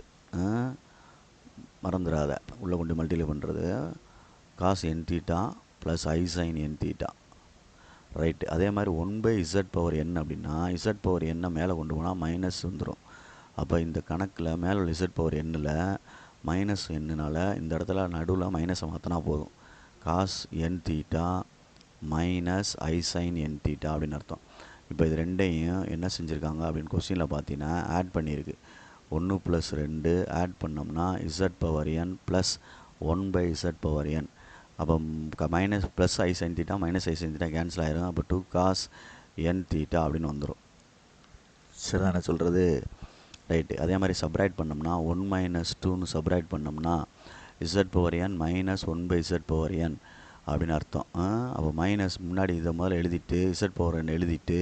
மறந்துடாத. உள்ளே கொண்டு மல்டிப்ளை பண்ணுறது cos N theta plus i sign N theta. Right. அதே மாதிரி 1/z பவர் என் அப்படின்னா இசட் பவர் எண்ணை மேலே கொண்டு போனால் மைனஸ் வந்துடும். அப்போ இந்த கணக்கில் மேலே உள்ள இசட் பவர் எண்ணில் மைனஸ் எண்ணுனால இந்த இடத்துல நடுவில் மைனஸை மாற்றினா போதும். Cos N theta minus i sign N theta அப்படின்னு அர்த்தம். இப்போ இது ரெண்டையும் என்ன செஞ்சுருக்காங்க அப்படின்னு கொஸ்டினில் பார்த்தீங்கன்னா ஆட் பண்ணியிருக்கு. 1 + 2 ஆட் பண்ணோம்னா Z power n plus 1/z power n. அப்போ minus plus i sine theta minus i sine theta cancel ஆயிரும். அப்போ 2 காஸ் என் தீட்டா அப்படின்னு வந்துடும். சரிதானே சொல்கிறது? ரைட்டு. அதே மாதிரி சப்ராக்ட் பண்ணோம்னா 1 - 2ன்னு சப்ராக்ட் பண்ணோம்னா Z power n minus 1/z power n அப்படின்னு அர்த்தம். அப்போ மைனஸ் முன்னாடி இதை முதல்ல எழுதிட்டு இசட் பவர் என் எழுதிட்டு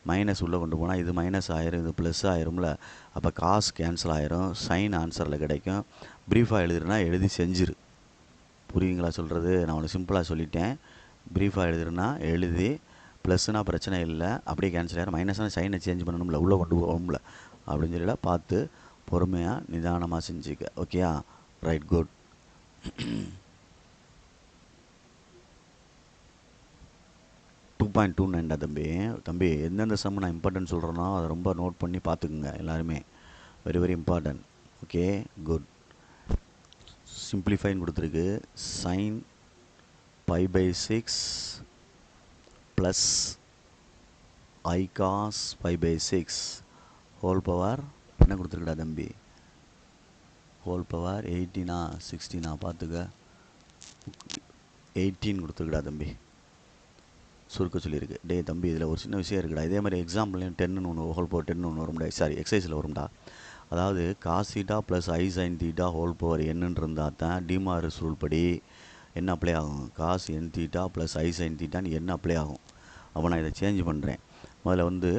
மைனஸ் உள்ளே கொண்டு போனால் இது மைனஸ் ஆயிரும், இது ப்ளஸ் ஆயிரும்ல. அப்போ காஸ் கேன்சல் ஆயிரும், சைன் ஆன்சரில் கிடைக்கும். ப்ரீஃபாக எழுதுறேன்னா எழுதி செஞ்சிரு. புரியுங்களா சொல்கிறது? நான் உனக்கு சிம்பிளாக சொல்லிட்டேன். ப்ரீஃபாக எழுதுறேன்னா எழுதி, ப்ளஸ்னால் பிரச்சனை இல்லை, அப்படியே கேன்சல் ஆகிடும். மைனஸ்னால் சைனை சேஞ்ச் பண்ணணும்ல, உள்ளே கொண்டு போகணும்ல அப்படின்னு சொல்லி பார்த்து பொறுமையாக நிதானமாக செஞ்சுக்க. ஓகேயா? ரைட். குட். தம்பி தம்பி எந்தெந்த சம் நான் இம்பார்ட்டன்ட் சொல்கிறேனோ அதை ரொம்ப நோட் பண்ணி பார்த்துக்குங்க எல்லாருமே. Very very important. Okay, good. சிம்பிளிஃபைன்னு கொடுத்துருக்கு. Sine π/6 plus i cos π/6 whole power என்ன கொடுத்துருக்குடா தம்பி? ஹோல் பவர் 18 16 பார்த்துக்க. 18 கொடுத்துருக்குடா தம்பி. சுருக்க சொல்லியிருக்கு. டே தம்பி இதில் ஒரு சின்ன விஷயம் இருக்குடா. இதே மாதிரி எக்ஸாம்பிள்லையும் 10ன்னு ஒன்று ஹோல் பவர் 10ன்னு ஒன்று வரும்டா. சாரி, எக்ஸசைஸில் வரும்டா. அதாவது cos theta plus i sine theta whole power என்னன்னு இருந்தால் தான் டிமாரிஸ் ரூல் படி என்ன அப்ளை ஆகும்? Cos N theta plus i sign தீட்டான்னு என்ன அப்ளை ஆகும்? அப்போ நான் இதை சேஞ்ச் பண்ணுறேன். முதல்ல வந்து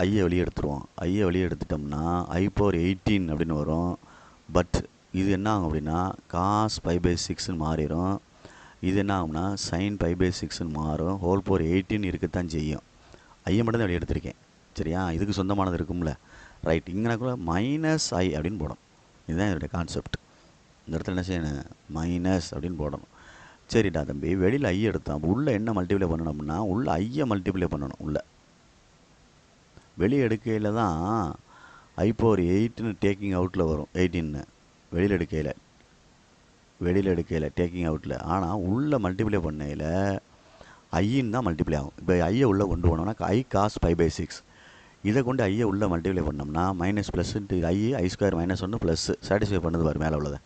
ஐயை வெளியே எடுத்துருவோம். ஐயை வெளியே எடுத்துட்டோம்னா ஐ பவர் 18 அப்படின்னு வரும். பட் இது என்ன ஆகும் அப்படின்னா காஸ் π/6ன்னு மாறிடும். இது என்ன ஆகும்னா சைன் π/6ன்னு மாறும். ஹோல் பவர் 18 இருக்கத்தான் செய்யும். ஐயை மட்டும் தான் வெளியே எடுத்திருக்கேன். சரியா? இதுக்கு சொந்தமானது இருக்கும்ல. ரைட். இங்கே கூட மைனஸ் ஐ அப்படின்னு போடணும். இதுதான் என்னுடைய கான்செப்ட். இந்த இடத்துல என்ன செய்யணும்? மைனஸ் அப்படின்னு போடணும். சரிடா தம்பி, வெளியில் ஐ எடுத்தோம். உள்ளே என்ன மல்டிப்ளை பண்ணணும் அப்படின்னா உள்ளே ஐயை மல்டிப்ளை பண்ணணும். உள்ளே வெளியே எடுக்கையில் தான் ஐ பவர் 8ன்னு டேக்கிங் அவுட்டில் வரும். 18ன்னு வெளியில் எடுக்கையில் டேக்கிங் அவுட்டில். ஆனால் உள்ளே மல்டிப்ளை பண்ணையில் ஐன்னு தான் மல்டிப்ளை ஆகும். இப்போ ஐயை உள்ளே கொண்டு போனோம்னா ஐ காஸ் π/6. இதை கொண்டு ஐயை உள்ளே மல்டிப்ளை பண்ணோம்னா மைனஸ் ப்ளஸ்ன்ட்டு ஐ ஸ்கொயர் மைனஸ் 1 ப்ளஸ் சாட்டிஸ்ஃபை பண்ணது பாரு மேலே உள்ளதை.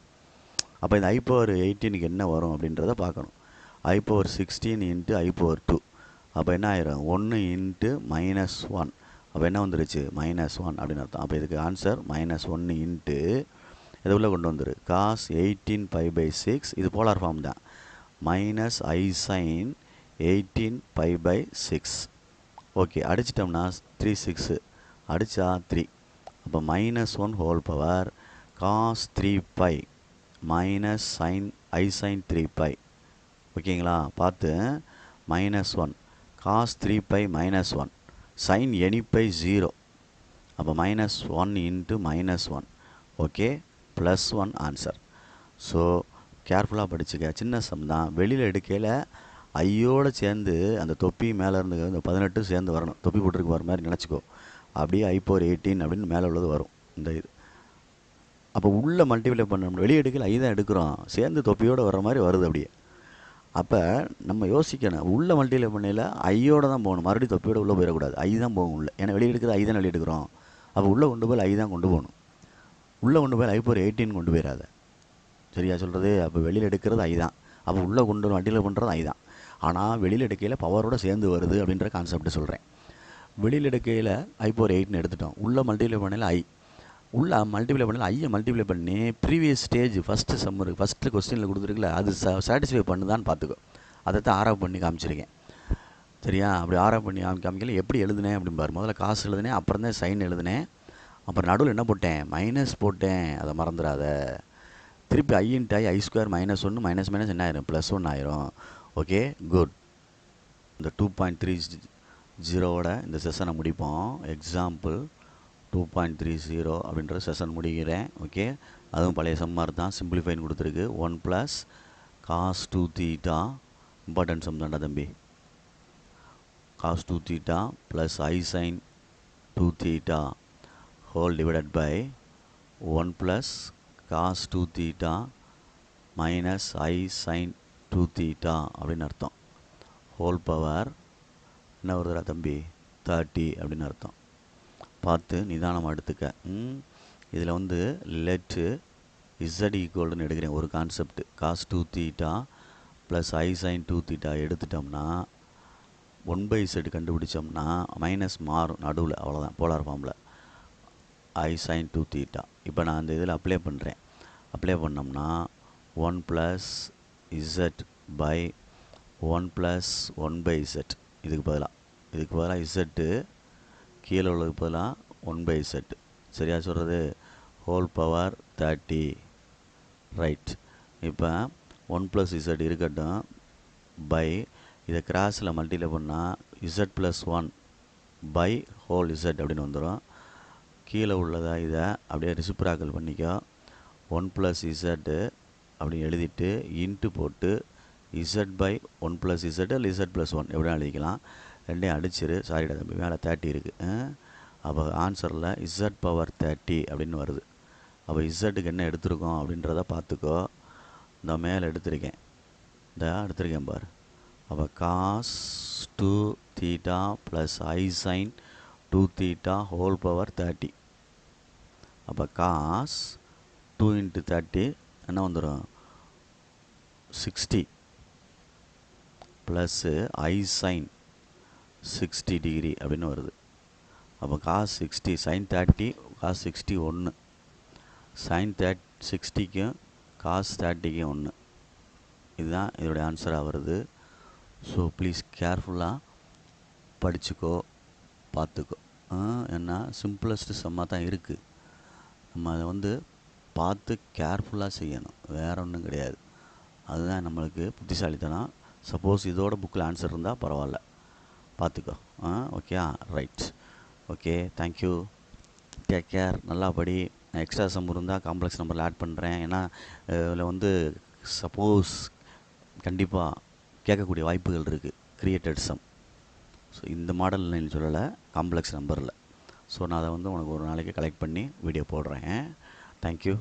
அப்போ இந்த ஐ பவர் 18க்கு என்ன வரும் அப்படின்றத பார்க்கணும். ஐ பவர் 16 இன்ட்டு ஐ பவர் 2. அப்போ என்ன ஆயிரும்? 1 இன்ட்டு -1. அப்போ என்ன வந்துருச்சு? -1 அப்படின்னு அர்த்தம். அப்போ இதுக்கு ஆன்சர் -1 இன்ட்டு இதை உள்ளே கொண்டு வந்துரு காஸ் 18 π/6. இது போலார் ஃபார்ம் தான். Minus i sine 18 π/6. ஓகே, அடிச்சிட்டோம்னா 3 6 அடித்தா 3. அப்போ -1 whole power cos 3π minus sine I sin 3π. ஓகேங்களா? பார்த்து -1 cos 3π -1 sin any π 0. அப்போ -1 இன்ட்டு -1. Okay, +1 answer. ஸோ கேர்ஃபுல்லாக படிச்சுக்க. சின்ன சம் தான். வெளியில் எடுக்கையில் ஐயோடு சேர்ந்து அந்த தொப்பி மேலே இருந்து இந்த 18 சேர்ந்து வரணும். தொப்பி போட்டிருக்கு வர மாதிரி நினச்சிக்கோ. அப்படியே I/18 அப்படின்னு மேலே உள்ளது வரும். இந்த இது அப்போ உள்ளே மல்டிப்ளை பண்ணணும். வெளியே எடுக்கல ஐ தான் எடுக்கிறோம், சேர்ந்து தொப்பியோடு வர்ற மாதிரி வருது அப்படியே. அப்போ நம்ம யோசிக்கணும், உள்ளே மல்டிப்ளை பண்ணையில் ஐயோடு தான் போகணும், மறுபடியும் தொப்பியோட உள்ளே போயிடக்கூடாது. ஐ தான் போகும் உள்ளே. ஏன்னா வெளியே எடுக்கிறது ஐ தான் வெளியே எடுக்கிறோம். அப்போ உள்ளே கொண்டு போய் ஐ தான் கொண்டு போகணும். உள்ளே கொண்டு போய் I/18 கொண்டு போயிடாத. சரியா சொல்கிறது? அப்போ வெளியில் எடுக்கிறது ஐ தான். அப்போ உள்ளே கொண்டு மல்டிப்ளை பண்ணுறது ஐ தான். ஆனால் வெளியில் எடுக்கையில் பவரோடு சேர்ந்து வருது அப்படின்ற கான்செப்ட் சொல்கிறேன். வெளியில் எடுக்கையில் I/8ன்னு எடுத்துட்டோம். உள்ளே மல்டிப்ளை பண்ணையில் ஐ. உள்ளே மல்டிப்ளை பண்ணல ஐயை மல்டிப்ளை பண்ணி previous stage first summer first கொஸ்டினில் கொடுத்துருக்குல்ல அது சாட்டிஸ்ஃபை பண்ணுதான்னு பார்த்துக்கோ. அதை தான் ஆராப் பண்ணி காமிச்சிருக்கேன். சரியா? அப்படி ஆராப் பண்ணி காமிக்கல எப்படி எழுதுனேன் அப்படின்னு பாரு. முதல்ல காசு எழுதுனேன், அப்புறம் தான் சைன் எழுதுனேன், அப்புறம் நடுவில் என்ன போட்டேன், மைனஸ் போட்டேன். அதை மறந்துடாத. திருப்பி I into I I² -1 minus minus என்ன ஆயிரும், +1 ஆயிரும். Okay, good. இந்த 2.30ஓட இந்த செஷனை முடிப்போம். எக்ஸாம்பிள் 2.30 அப்படின்ற செஷன் முடிக்கிறேன். ஓகே, அதுவும் பழைய சம்மார் தான், சிம்பிளிஃபைன் கொடுத்துருக்கு. 1 + cos 2θ, இம்பார்ட்டன்ட் சம் தான்டா தம்பி. cos 2θ + I sin 2θ whole divided by 1 + cos 2θ minus I sin 2θ அப்படின்னு அர்த்தம். ஹோல் பவர் என்ன வருதுடா தம்பி, 30 அப்படின்னு அர்த்தம். பார்த்து நிதானமாக எடுத்துக்க. இதில் வந்து லெட்டு Z ஈக்குவல்னு எடுக்கிறேன். ஒரு கான்செப்ட் cos 2θ + I sin 2θ எடுத்துட்டோம்னா 1/Z கண்டுபிடிச்சோம்னா மைனஸ் மாறும் நடுவில், அவ்வளோதான். போலார் ஃபார்மில் I sin 2θ. இப்போ நான் அந்த இதில் அப்ளை பண்ணுறேன். அப்ளை பண்ணோம்னா 1 + Z பை 1 + 1/Z. இதுக்கு பதிலாக Z கீழே உள்ளதுக்கு பதிலாக 1/Z. சரியா சொல்கிறது? Whole power 30. ரைட். இப்போ 1 + Z இருக்கட்டும், பை இதை கிராஸில் மல்டிப்ளை பண்ணால் Z + 1 பை ஹோல் Z அப்படின்னு வந்துடும். கீழே உள்ளதை இதை அப்படியே ரெசிப்ராக்கல் பண்ணிக்கோ. 1 + Z அப்படின்னு எழுதிட்டு இன்ட்டு போட்டு Z பை 1 + Z இல்லை Z + 1 எப்படின்னா எழுதிக்கலாம். ரெண்டையும் அடிச்சிரு. சாரிடா தம்பி, மேலே 30 இருக்குது. அப்போ ஆன்சரில் Z பவர் 30 அப்படின்னு வருது. அப்போ இசட்டுக்கு என்ன எடுத்திருக்கோம் அப்படின்றத பார்த்துக்கோ. இந்த மேலே எடுத்திருக்கேன் பாரு. அப்போ cos 2θ + I sin 2θ whole power 30. அப்போ cos 2 × 30 என்ன வந்துடும், 60 ப்ளஸ் I sin 60 டிகிரி அப்படின்னு வருது. அப்போ cos 60 sin 30 cos 60 1, sin 60க்கும் cos 30க்கும் 1. இதுதான் இதோடைய ஆன்சராக வருது. ஸோ ப்ளீஸ் கேர்ஃபுல்லாக படிச்சுக்கோ, பார்த்துக்கோ. ஏன்னா சிம்பிளஸ்ட்டு சம்மாக தான் இருக்குது. நம்ம அதை வந்து பார்த்து கேர்ஃபுல்லாக செய்யணும், வேறு ஒன்றும் கிடையாது. அதுதான் நம்மளுக்கு புத்திசாலித்தனம். சப்போஸ் இதோட புக்கில் ஆன்சர் இருந்தால் பரவாயில்ல, பார்த்துக்கோ. Okay, right. Okay, thank you, take care, நல்லா படி. எக்ஸ்ட்ரா சம் இருந்தால் காம்ப்ளெக்ஸ் நம்பரில் ஆட் பண்ணுறேன். ஏன்னா இதில் வந்து சப்போஸ் கண்டிப்பாக கேட்கக்கூடிய வாய்ப்புகள் இருக்குது, கிரியேட்டட் சம். ஸோ இந்த மாடலில் சொல்லலை, காம்ப்ளெக்ஸ் நம்பரில். ஸோ நான் அதை வந்து உனக்கு ஒரு நாளைக்கு கலெக்ட் பண்ணி வீடியோ போடுறேன். தேங்க்யூ.